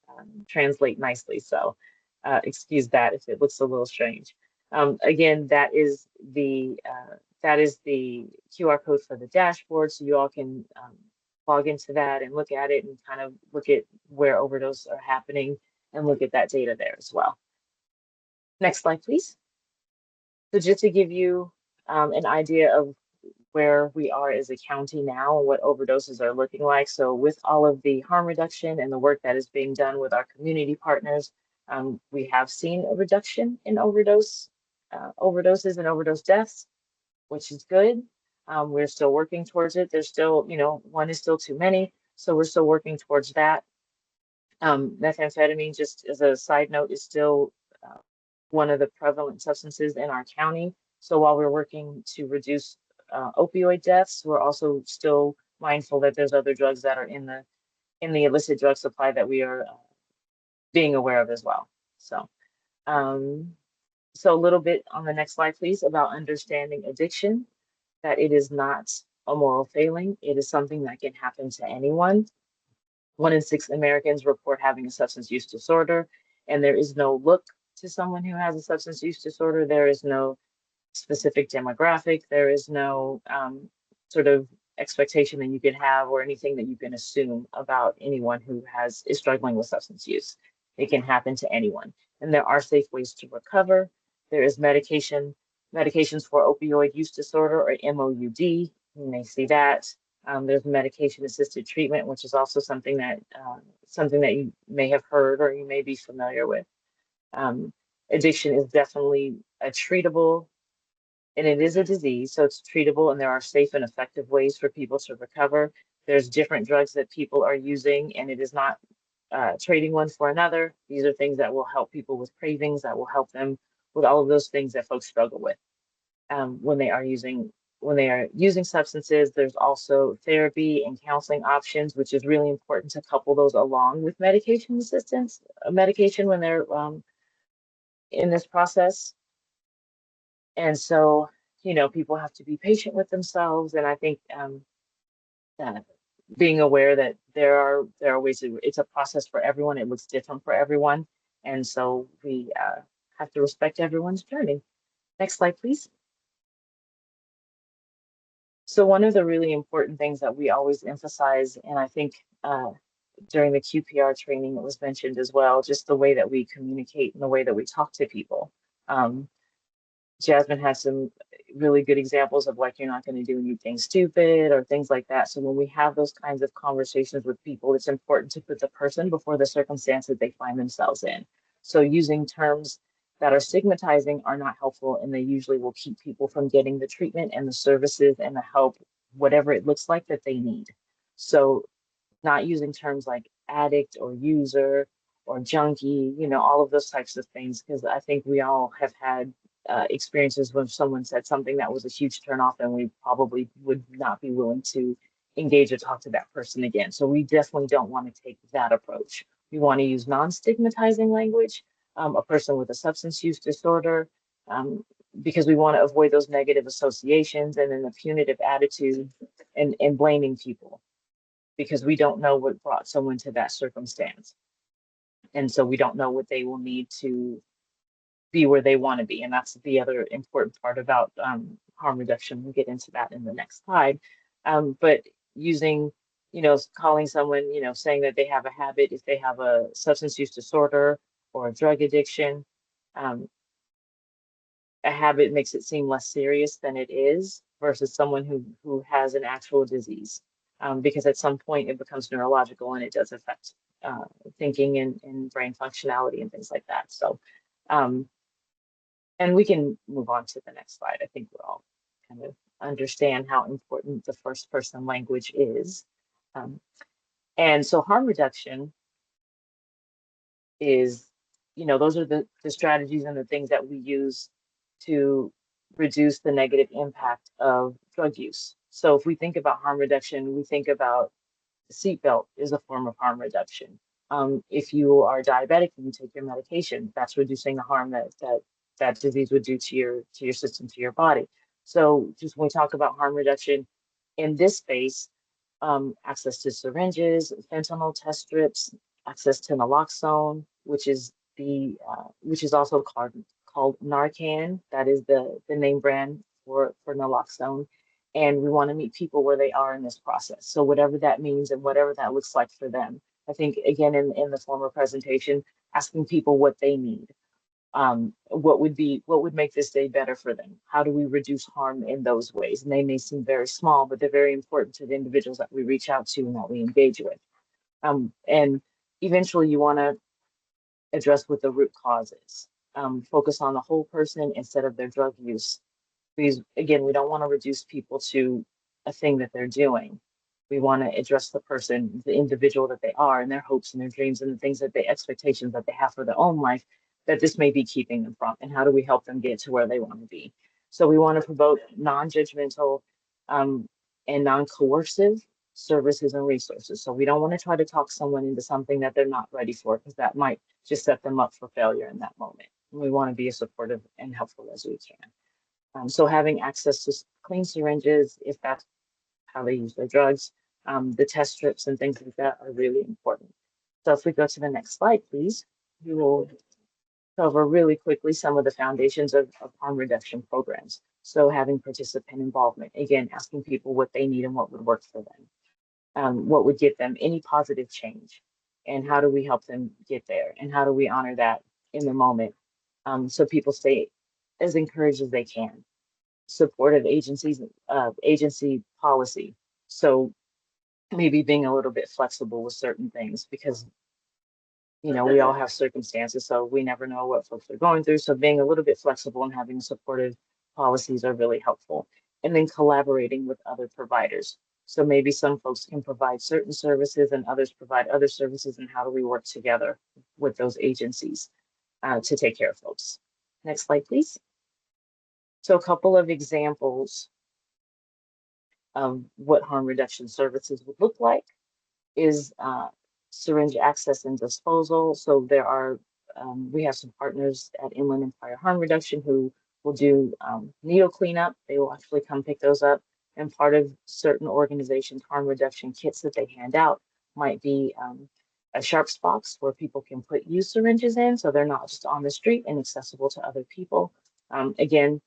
translate nicely. So excuse that if it looks a little strange. Again, that is the QR code for the dashboard. So you all can log into that and look at it and kind of look at where overdoses are happening and look at that data there as well. Next slide, please. So just to give you an idea of where we are as a county now and what overdoses are looking like. So with all of the harm reduction and the work that is being done with our community partners, we have seen a reduction in overdoses and overdose deaths, which is good. We're still working towards it. There's still, one is still too many, So we're still working towards that. Methamphetamine, just as a side note, is still one of the prevalent substances in our county. So while we're working to reduce opioid deaths, we're also still mindful that there's other drugs that are in the illicit drug supply that we are being aware of as well. So, um, so a little bit on the next slide, please, about understanding addiction, that it is not a moral failing. It is something that can happen to anyone. 1 in 6 Americans report having a substance use disorder, and there is no look to someone who has a substance use disorder. There is no specific demographic. There is no sort of expectation that you can have or anything that you can assume about anyone who is struggling with substance use. It can happen to anyone. And there are safe ways to recover. There is medications for opioid use disorder, or MOUD. You may see that. There's medication assisted treatment, which is also something that you may have heard or you may be familiar with. Addiction is definitely a treatable, and it is a disease, so it's treatable, and there are safe and effective ways for people to recover. There's different drugs that people are using, and it is not trading one for another. These are things that will help people with cravings, that will help them with all of those things that folks struggle with when they are using substances. There's also therapy and counseling options, which is really important to couple those along with medication assistance, medication when they're in this process. And so, people have to be patient with themselves. And I think uh, being aware that there are ways it's a process for everyone. It looks different for everyone. And so we have to respect everyone's journey. Next slide, please. So one of the really important things that we always emphasize, and I think during the QPR training, it was mentioned as well, just the way that we communicate and the way that we talk to people. Jasmine has some really good examples of, like, you're not going to do anything stupid or things like that. So when we have those kinds of conversations with people, it's important to put the person before the circumstance that they find themselves in. So using terms that are stigmatizing are not helpful, and they usually will keep people from getting the treatment and the services and the help, whatever it looks like that they need. So not using terms like addict or user or junkie, all of those types of things, because I think we all have had experiences when someone said something that was a huge turnoff, and we probably would not be willing to engage or talk to that person again. So we definitely don't want to take that approach. We want to use non-stigmatizing language, a person with a substance use disorder, because we want to avoid those negative associations and then the punitive attitude and blaming people, because we don't know what brought someone to that circumstance. And so we don't know what they will need to be where they want to be. And that's the other important part about harm reduction. We'll get into that in the next slide. But using, calling someone, saying that they have a habit, if they have a substance use disorder or a drug addiction, a habit makes it seem less serious than it is versus someone who has an actual disease. Because at some point it becomes neurological and it does affect thinking and brain functionality and things like that. So, and we can move on to the next slide. I think we're all kind of understand how important the first person language is. And so harm reduction is, those are the strategies and the things that we use to reduce the negative impact of drug use. So if we think about harm reduction, we think about the seatbelt is a form of harm reduction. If you are diabetic and you take your medication, that's reducing the harm that disease would do to your system, to your body. So just when we talk about harm reduction in this space, access to syringes, fentanyl test strips, access to naloxone, which is also called Narcan. That is the name brand for naloxone. And we want to meet people where they are in this process. So whatever that means and whatever that looks like for them. I think, again, in the former presentation, asking people what they need. What would make this day better for them? How do we reduce harm in those ways? And they may seem very small, but they're very important to the individuals that we reach out to and that we engage with. And eventually you want to address what the root cause is. Focus on the whole person instead of their drug use. Because again, we don't want to reduce people to a thing that they're doing. We want to address the person, the individual that they are, and their hopes and their dreams and the things that they expectations that they have for their own life that this may be keeping them from, and how do we help them get to where they want to be. So we want to promote non-judgmental and non-coercive services and resources. So we don't want to try to talk someone into something that they're not ready for, because that might just set them up for failure in that moment. And we want to be as supportive and helpful as we can. So having access to clean syringes, if that's how they use their drugs, the test strips and things like that are really important. So if we go to the next slide, please, we will cover really quickly some of the foundations of harm reduction programs. So having participant involvement, again, asking people what they need and what would work for them, what would get them any positive change, and how do we help them get there, and how do we honor that in the moment, so people stay as encouraged as they can. Supportive agencies, agency policy. So maybe being a little bit flexible with certain things, because we all have circumstances, so we never know what folks are going through. So being a little bit flexible and having supportive policies are really helpful. And then collaborating with other providers. So maybe some folks can provide certain services and others provide other services, and how do we work together with those agencies to take care of folks. Next slide, please. So a couple of examples of what harm reduction services would look like is syringe access and disposal. So there are, we have some partners at Inland Empire Harm Reduction who will do needle cleanup. They will actually come pick those up. And part of certain organizations' harm reduction kits that they hand out might be a sharps box where people can put used syringes in, so they're not just on the street and accessible to other people. Again,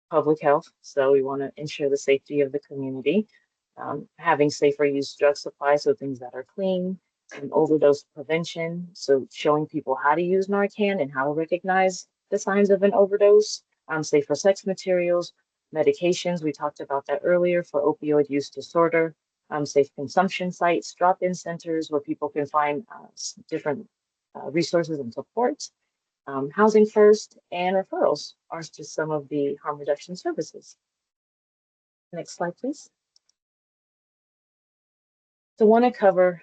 public health, so we want to ensure the safety of the community. Having safer use drug supply, so things that are clean, and overdose prevention, so showing people how to use Narcan and how to recognize the signs of an overdose. Safer sex materials, medications, we talked about that earlier for opioid use disorder. Safe consumption sites, drop-in centers where people can find different resources and supports. Housing first, and referrals are just some of the harm reduction services. Next slide, please. So I want to cover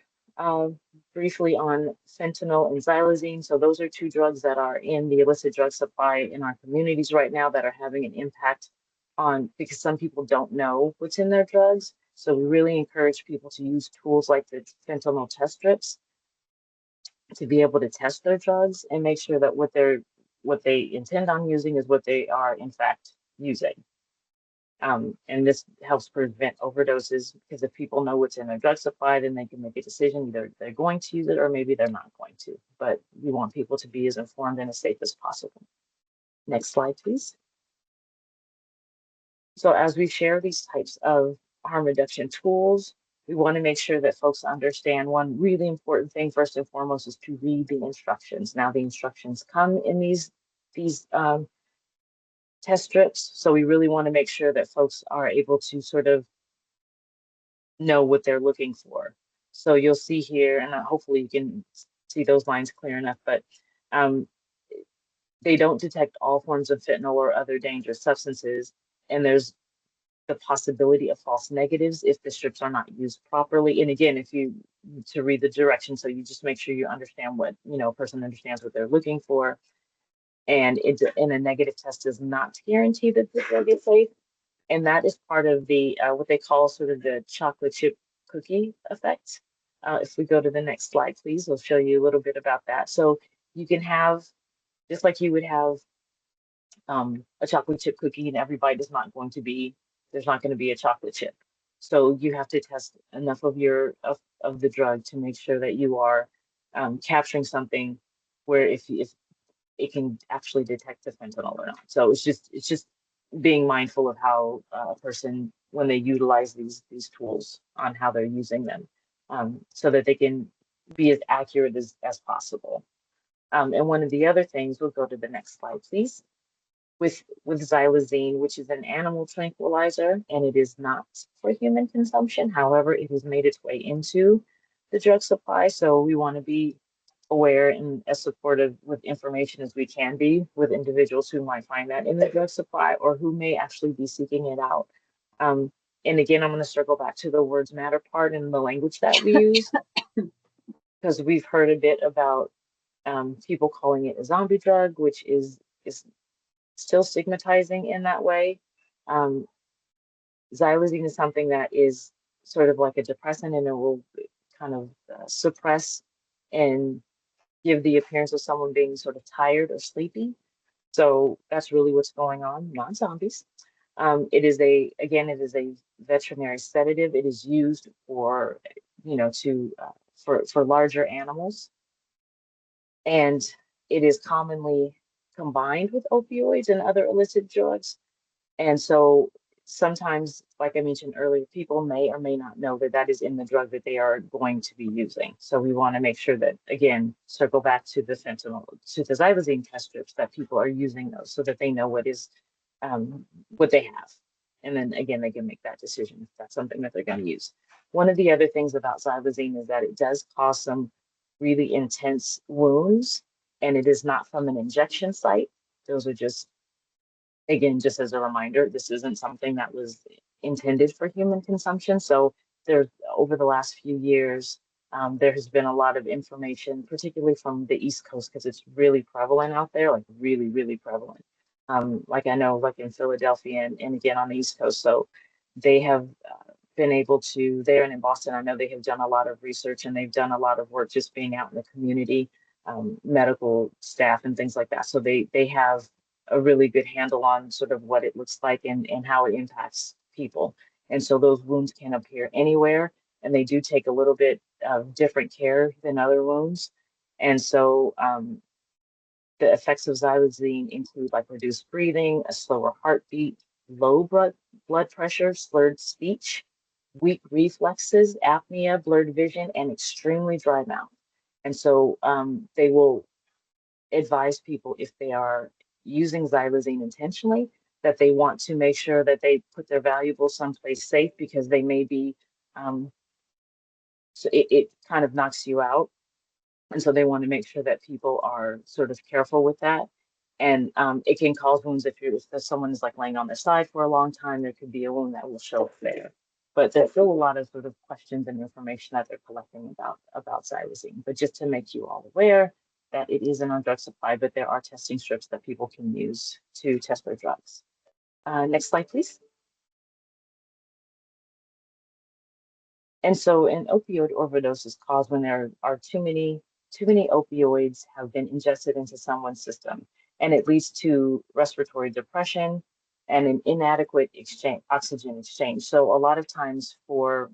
briefly on fentanyl and xylazine. So those are two drugs that are in the illicit drug supply in our communities right now that are having an impact on, because some people don't know what's in their drugs. So we really encourage people to use tools like the fentanyl test strips to be able to test their drugs and make sure that what they intend on using is what they are in fact using. And this helps prevent overdoses, because if people know what's in their drug supply, then they can make a decision, either they're going to use it or maybe they're not going to. But we want people to be as informed and as safe as possible. Next slide, please. So as we share these types of harm reduction tools, we want to make sure that folks understand one really important thing, first and foremost, is to read the instructions. Now, the instructions come in these test strips. So we really want to make sure that folks are able to sort of know what they're looking for. So you'll see here, and hopefully you can see those lines clear enough, but they don't detect all forms of fentanyl or other dangerous substances. And there's the possibility of false negatives if the strips are not used properly. And again, if you to read the directions, so you just make sure you understand what, a person understands what they're looking for. And in a negative test does not guarantee that the drug is safe. And that is part of the what they call sort of the chocolate chip cookie effect. If we go to the next slide, please, we'll show you a little bit about that. So you can have, just like you would have a chocolate chip cookie, and every bite is not going to be, there's not going to be a chocolate chip. So you have to test enough of of the drug to make sure that you are capturing something where if it can actually detect the fentanyl or not. So it's just being mindful of how a person, when they utilize these tools, on how they're using them, so that they can be as accurate as possible. And one of the other things, we'll go to the next slide, please, with xylazine, which is an animal tranquilizer, and it is not for human consumption. However, it has made its way into the drug supply. So we want to be aware and as supportive with information as we can be with individuals who might find that in the drug supply or who may actually be seeking it out. And And again, I'm going to circle back to the words matter part and the language that we use, because we've heard a bit about people calling it a zombie drug, which is still stigmatizing in that way. Um, Xylazine is something that is sort of like a depressant, and it will kind of suppress and give the appearance of someone being sort of tired or sleepy. So that's really what's going on, not zombies. It is again, it is a veterinary sedative. It is used for, for larger animals, and it is commonly combined with opioids and other illicit drugs. And so sometimes, like I mentioned earlier, people may or may not know that that is in the drug that they are going to be using. So we want to make sure that, again, circle back to the fentanyl, to the xylazine test strips, that people are using those so that they know what they have. And then again, they can make that decision if that's something that they're going to use. One of the other things about xylazine is that it does cause some really intense wounds, and it is not from an injection site. Those are just, again, just as a reminder, this isn't something that was intended for human consumption. So there's, over the last few years, there has been a lot of information, particularly from the East Coast, because it's really prevalent out there, like really, really prevalent. Like I know, like in Philadelphia and again on the East Coast. So they have been able to, there and in Boston, I know they have done a lot of research, and they've done a lot of work just being out in the community, medical staff and things like that. So they have a really good handle on sort of what it looks like and how it impacts people. And so those wounds can appear anywhere, and they do take a little bit of different care than other wounds. And so the effects of xylazine include like reduced breathing, a slower heartbeat, low blood pressure, slurred speech, weak reflexes, apnea, blurred vision, and extremely dry mouth. And so they will advise people, if they are using xylazine intentionally, that they want to make sure that they put their valuables someplace safe, because they may be, so it kind of knocks you out. And so they want to make sure that people are sort of careful with that. And it can cause wounds if someone is like laying on their side for a long time. There could be a wound that will show up there. But there's still a lot of sort of questions and information that they're collecting about xylazine. But just to make you all aware that it is in our drug supply, but there are testing strips that people can use to test their drugs. Next slide, please. And so an opioid overdose is caused when there are too many opioids have been ingested into someone's system, and it leads to respiratory depression and an inadequate oxygen exchange. So a lot of times for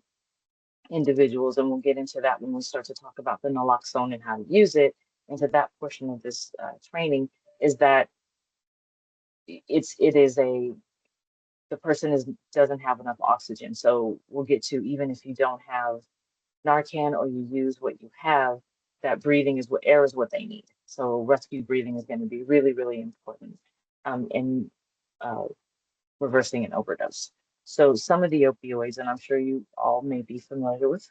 individuals, and we'll get into that when we start to talk about the naloxone and how to use it, into that portion of this training, is that the person doesn't have enough oxygen. So we'll get to, even if you don't have Narcan or you use what you have, that air is what they need. So rescue breathing is going to be really, really important in reversing an overdose. So some of the opioids, and I'm sure you all may be familiar with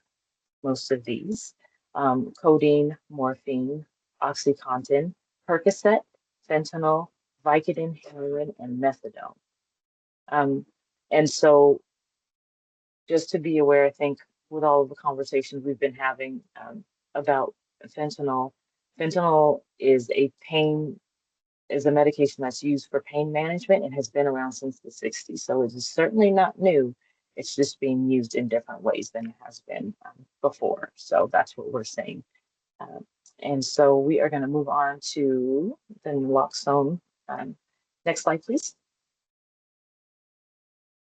most of these: codeine, morphine, OxyContin, Percocet, fentanyl, Vicodin, heroin, and methadone. And so just to be aware, I think with all of the conversations we've been having about fentanyl, fentanyl is a medication that's used for pain management and has been around since the 60s. So it is certainly not new. It's just being used in different ways than it has been before. So that's what we're saying. And so we are going to move on to the naloxone. Next slide, please.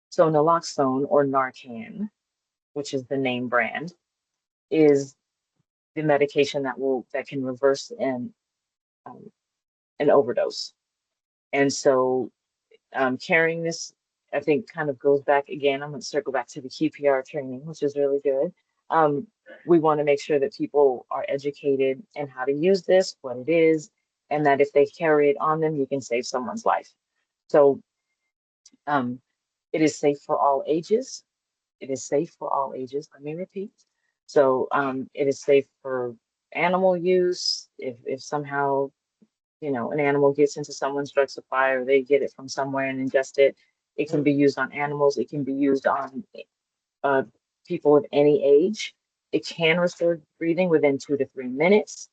So naloxone, or Narcan, which is the name brand, is the medication that can reverse an overdose. And so carrying this, I think, kind of goes back again. I'm going to circle back to the QPR training, which is really good. We want to make sure that people are educated in how to use this, what it is, and that if they carry it on them, you can save someone's life. So it is safe for all ages. It is safe for all ages. Let me repeat. So it is safe for animal use. If somehow, an animal gets into someone's drug supply, or they get it from somewhere and ingest it, It can be used on animals. It can be used on people of any age. It can restore breathing within 2 to 3 minutes.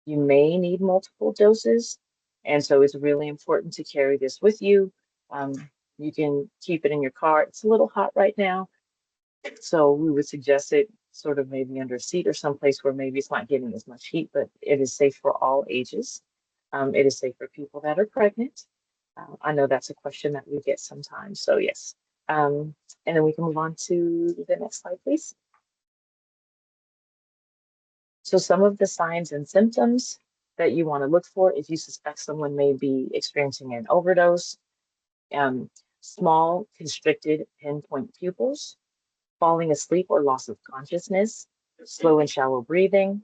You may need multiple doses. And so it's really important to carry this with you. Um, you can keep it in your car. It's a little hot right now, so we would suggest it sort of maybe under a seat or someplace where maybe it's not getting as much heat, but it is safe for all ages. It is safe for people that are pregnant. I know that's a question that we get sometimes, so yes. And then we can move on to the next slide, please. So some of the signs and symptoms that you want to look for if you suspect someone may be experiencing an overdose: small, constricted, pinpoint pupils, falling asleep or loss of consciousness, slow and shallow breathing,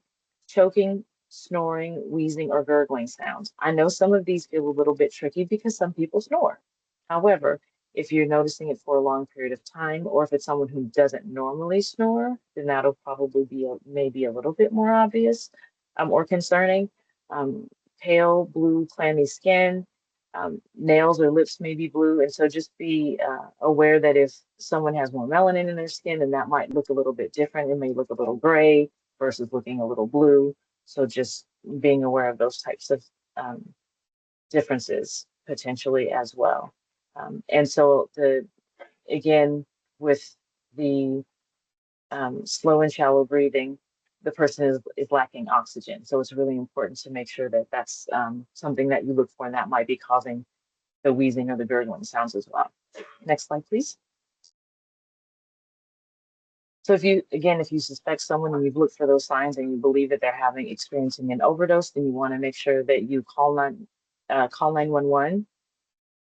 choking, snoring, wheezing, or gurgling sounds. I know some of these feel a little bit tricky because some people snore. However, if you're noticing it for a long period of time, or if it's someone who doesn't normally snore, then that'll probably be maybe a little bit more obvious or concerning. Um, Pale, blue, clammy skin, nails or lips may be blue. And so just be aware that if someone has more melanin in their skin, then that might look a little bit different. It may look a little gray versus looking a little blue. So just being aware of those types of differences potentially as well. And so again, with the slow and shallow breathing, the person is lacking oxygen. So it's really important to make sure that that's something that you look for, and that might be causing the wheezing or the gurgling sounds as well. Next slide, please. So if you suspect someone and you've looked for those signs and you believe that they're experiencing an overdose, then you want to make sure that you call 911.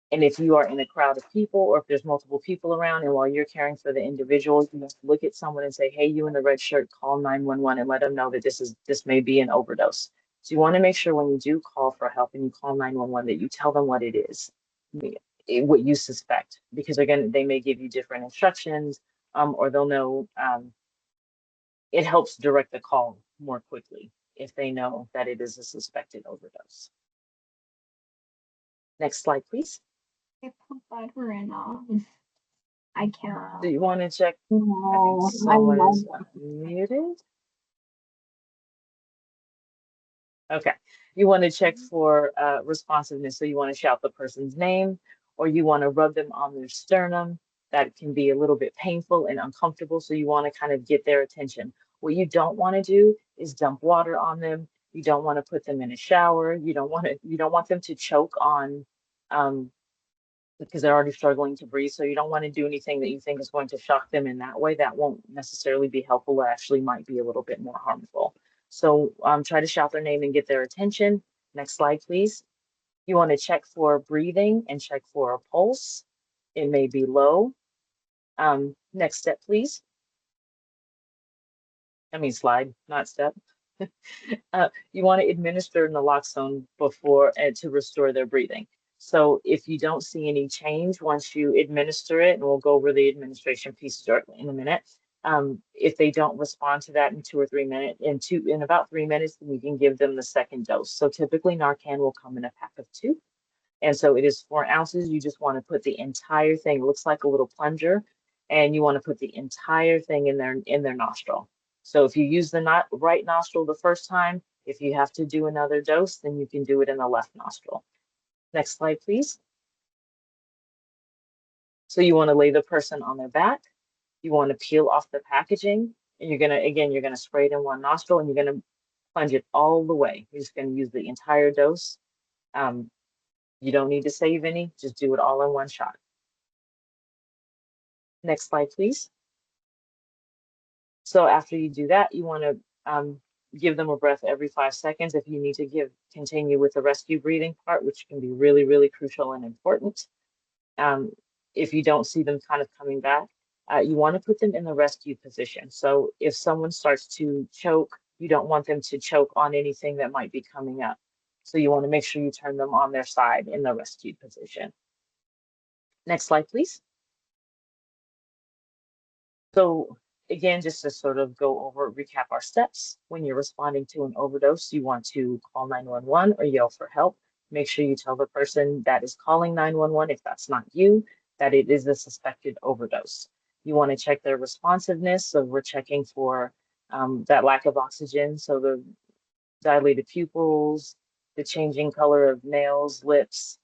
And if you are in a crowd of people, or if there's multiple people around, and while you're caring for the individual, you have to look at someone and say, hey, you in the red shirt, call 911 and let them know that this may be an overdose. So you want to make sure when you do call for help and you call 911 that you tell them what it is, what you suspect, because again, they may give you different instructions, or they'll know. It helps direct the call more quickly if they know that it is a suspected overdose. Next slide, please. I put butter in I can't. Do you want to check? I No, think someone is muted. Okay. You want to check for responsiveness. So you want to shout the person's name, or you want to rub them on their sternum. That can be a little bit painful and uncomfortable. So you want to kind of get their attention. What you don't want to do is dump water on them. You don't want to put them in a shower. You don't want them to choke on because they're already struggling to breathe. So you don't want to do anything that you think is going to shock them in that way. That won't necessarily be helpful, or actually might be a little bit more harmful. So try to shout their name and get their attention. Next slide, please. You want to check for breathing and check for a pulse. It may be low. Next step, please. I mean slide, not step. You want to administer naloxone before to restore their breathing. So if you don't see any change once you administer it, and we'll go over the administration piece in a minute, if they don't respond to that in 2 or 3 minutes, in about 3 minutes, then you can give them the second dose. So typically Narcan will come in a pack of 2. And so it is 4 ounces. You just want to put the entire thing. It looks like a little plunger, and you want to put the entire thing in their nostril. So if you use the right nostril the first time, if you have to do another dose, then you can do it in the left nostril. Next slide, please. So you want to lay the person on their back. You want to peel off the packaging, and you're gonna spray it in one nostril, and you're gonna plunge it all the way. You're just gonna use the entire dose. You don't need to save any, just do it all in one shot. Next slide, please. So after you do that, you want to give them a breath every 5 seconds. If you need to continue with the rescue breathing part, which can be really, really crucial and important. If you don't see them kind of coming back, you want to put them in the rescue position. So if someone starts to choke, you don't want them to choke on anything that might be coming up. So you want to make sure you turn them on their side in the rescue position. Next slide, please. So again, just to sort of recap our steps, when you're responding to an overdose, you want to call 911 or yell for help. Make sure you tell the person that is calling 911 if that's not you. that it is a suspected overdose. You want to check their responsiveness. So we're checking for that lack of oxygen. So the dilated pupils, the changing color of nails, lips,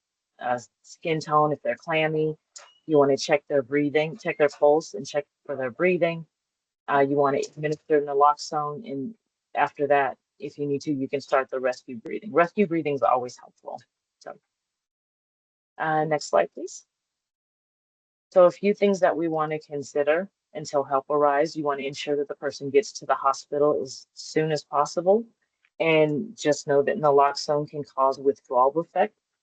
skin tone, if they're clammy. You want to check their breathing, check their pulse and check for their breathing. You want to administer naloxone, and after that, if you need to, you can start the rescue breathing. Rescue breathing is always helpful. So, next slide, please. So a few things that we want to consider until help arrives. You want to ensure that the person gets to the hospital as soon as possible. And just know that naloxone can cause withdrawal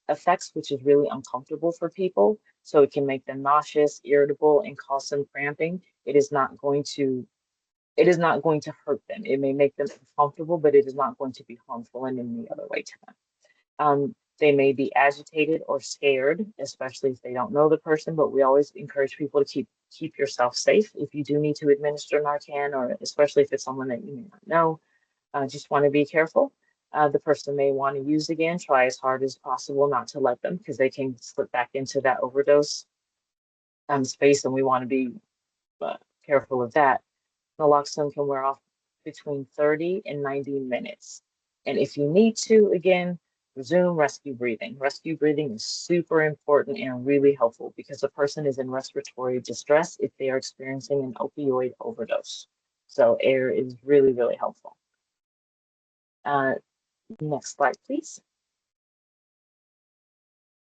effects, which is really uncomfortable for people. So it can make them nauseous, irritable, and cause some cramping. It is not going to hurt them. It may make them uncomfortable, but it is not going to be harmful in any other way to them. They may be agitated or scared, especially if they don't know the person, but we always encourage people to keep yourself safe. If you do need to administer Narcan, or especially if it's someone that you may not know, just want to be careful. The person may want to use again, try as hard as possible not to let them, because they can slip back into that overdose space, and we want to be careful of that. Naloxone can wear off between 30 and 90 minutes. And if you need to, again, resume rescue breathing. Rescue breathing is super important and really helpful because the person is in respiratory distress if they are experiencing an opioid overdose. So air is really, really helpful. Next slide, please.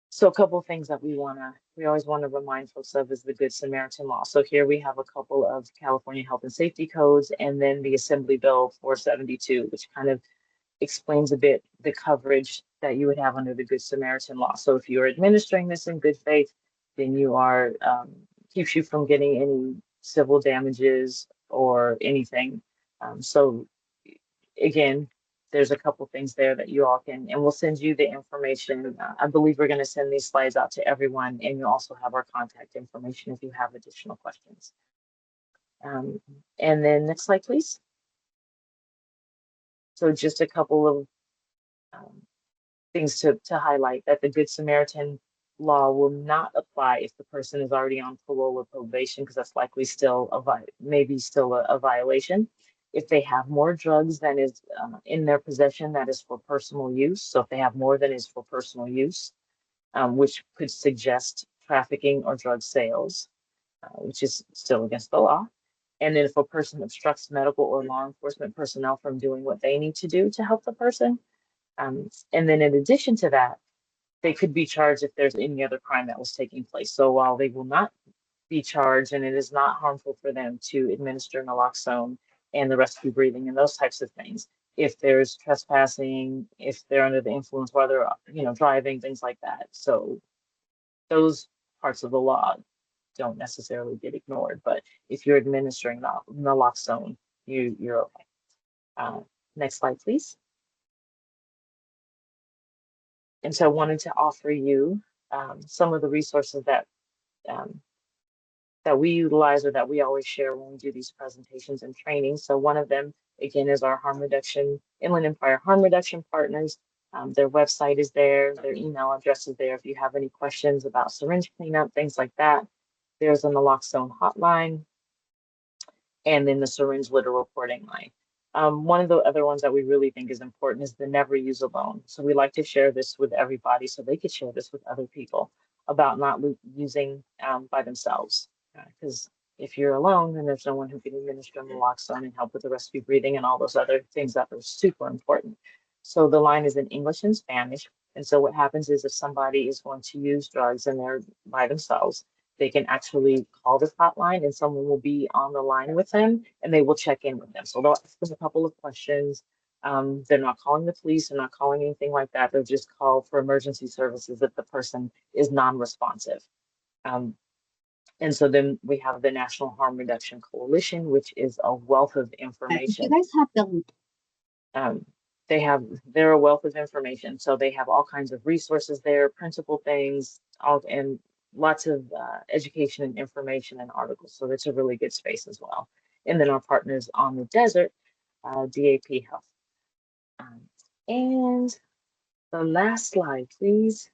So a couple of things that we always want to remind folks of is the Good Samaritan law. So here we have a couple of California health and safety codes, and then the Assembly Bill 472, which kind of explains a bit the coverage that you would have under the Good Samaritan law. So if you're administering this in good faith, then you are keeps you from getting any civil damages or anything. So again, there's a couple things there that you all can, and we'll send you the information. I believe we're going to send these slides out to everyone, and you also have our contact information if you have additional questions. And then next slide, please. So just a couple of things to highlight, that the Good Samaritan law will not apply if the person is already on parole or probation, because that's likely still maybe still a violation. If they have more drugs than is in their possession, that is for personal use. So if they have more than is for personal use, which could suggest trafficking or drug sales, which is still against the law. And then if a person obstructs medical or law enforcement personnel from doing what they need to do to help the person. And then in addition to that, they could be charged if there's any other crime that was taking place. So while they will not be charged, and it is not harmful for them to administer naloxone and the rescue breathing and those types of things, if there's trespassing, if they're under the influence while they're driving, things like that. So those parts of the law don't necessarily get ignored. But if you're administering naloxone, you're okay. Next slide, please. And so I wanted to offer you some of the resources that we utilize, or that we always share when we do these presentations and trainings. So one of them, again, is our Inland Empire Harm Reduction Partners. Their website is there, their email address is there. If you have any questions about syringe cleanup, things like that, there's a naloxone hotline, and then the syringe litter reporting line. One of the other ones that we really think is important is the never use alone. So we like to share this with everybody so they could share this with other people about not using by themselves. Because if you're alone, then there's no one who can administer naloxone and help with the rescue breathing and all those other things that are super important. So the line is in English and Spanish. And so what happens is if somebody is going to use drugs and they're by themselves, they can actually call this hotline and someone will be on the line with them and they will check in with them. So they'll ask them a couple of questions. They're not calling the police, they're not calling anything like that. They'll just call for emergency services if the person is non-responsive. And so then we have the National Harm Reduction Coalition, which is a wealth of information. You guys have the They're a wealth of information. So they have all kinds of resources there, principal things, and lots of education and information and articles. So it's a really good space as well. And then our partners on the desert, DAP Health. And the last slide, please.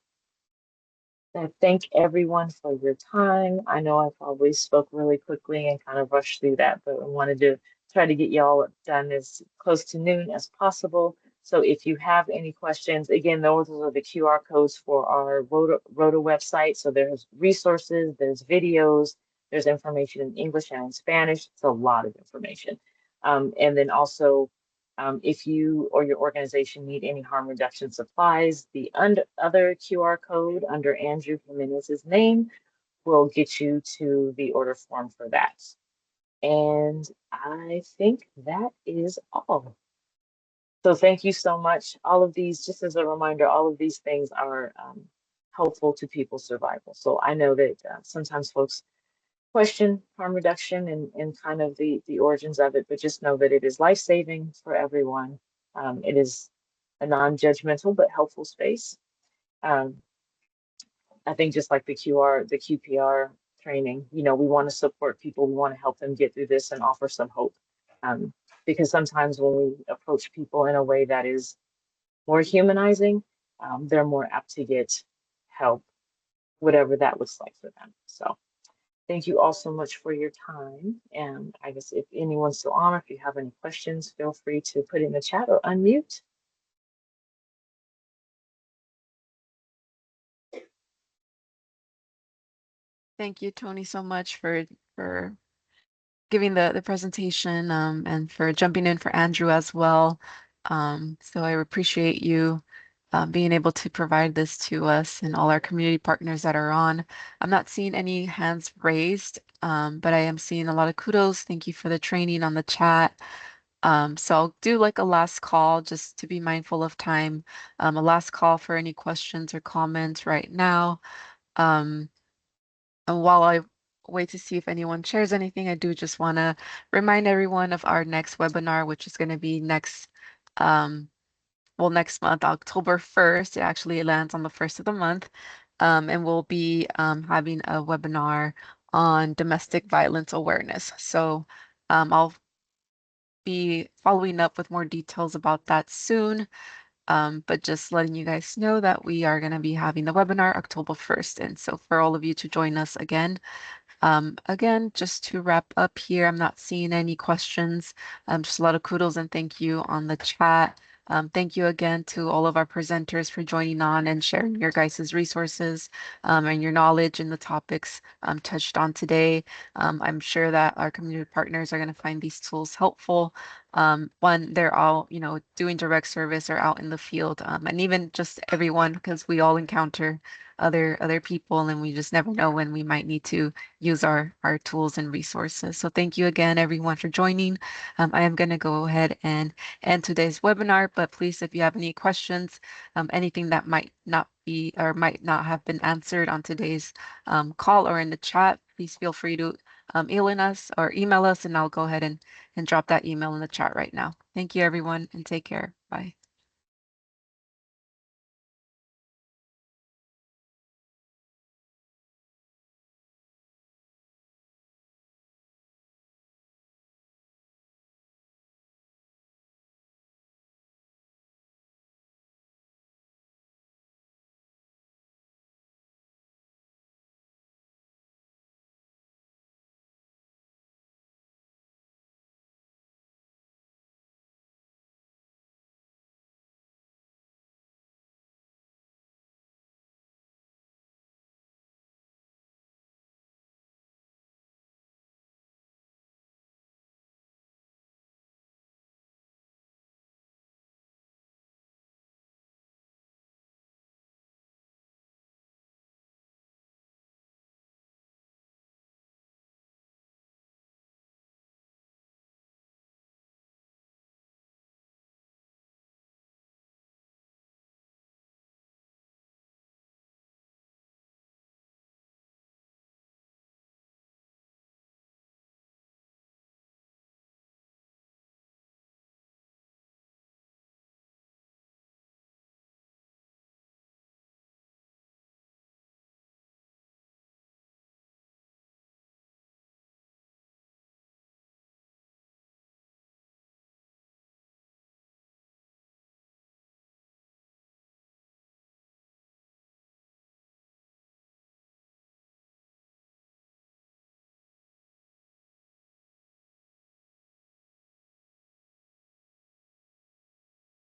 I thank everyone for your time. I know I probably spoke really quickly and kind of rushed through that, but I wanted to try to get y'all done as close to noon as possible. So if you have any questions, again, those are the QR codes for our Rota website. So there's resources, there's videos, there's information in English and in Spanish. It's a lot of information. And then also, if you or your organization need any harm reduction supplies, the other QR code under Andrew Jimenez's name will get you to the order form for that. And I think that is all. So thank you so much. All of these, just as a reminder, all of these things are helpful to people's survival. So I know that sometimes folks question harm reduction and kind of the origins of it, but just know that it is life-saving for everyone. It is a non-judgmental but helpful space. Um, I think just like the QPR training, you know, we want to support people, we want to help them get through this and offer some hope. Because sometimes when we approach people in a way that is more humanizing, they're more apt to get help, whatever that looks like for them. So thank you all so much for your time. And I guess if anyone's still on, or if you have any questions, feel free to put in the chat or unmute. Thank you, Tony, so much for giving the presentation and for jumping in for Andrew as well. So I appreciate you being able to provide this to us and all our community partners that are on. I'm not seeing any hands raised, but I am seeing a lot of kudos. Thank you for the training on the chat. So I'll do like a last call just to be mindful of time. A last call for any questions or comments right now. Um, and while I wait to see if anyone shares anything, I do just want to remind everyone of our next webinar, which is going to be um, next month, October 1st. It actually lands on the 1st of the month. And we'll be having a webinar on domestic violence awareness. So I'll be following up with more details about that soon. But just letting you guys know that we are going to be having the webinar October 1st. And so for all of you to join us again, again, just to wrap up here, I'm not seeing any questions. Just a lot of kudos and thank you on the chat. Thank you again to all of our presenters for joining on and sharing your guys' resources and your knowledge in the topics touched on today. I'm sure that our community partners are going to find these tools helpful. When they're all, you know, doing direct service or out in the field, and even just everyone, because we all encounter other people and we just never know when we might need to use our tools and resources. So thank you again, everyone, for joining. I am going to go ahead and end today's webinar, but please, if you have any questions, anything that might not be or might not have been answered on today's call or in the chat, please feel free to email us, and I'll go ahead and drop that email in the chat right now. Thank you, everyone, and take care. Bye.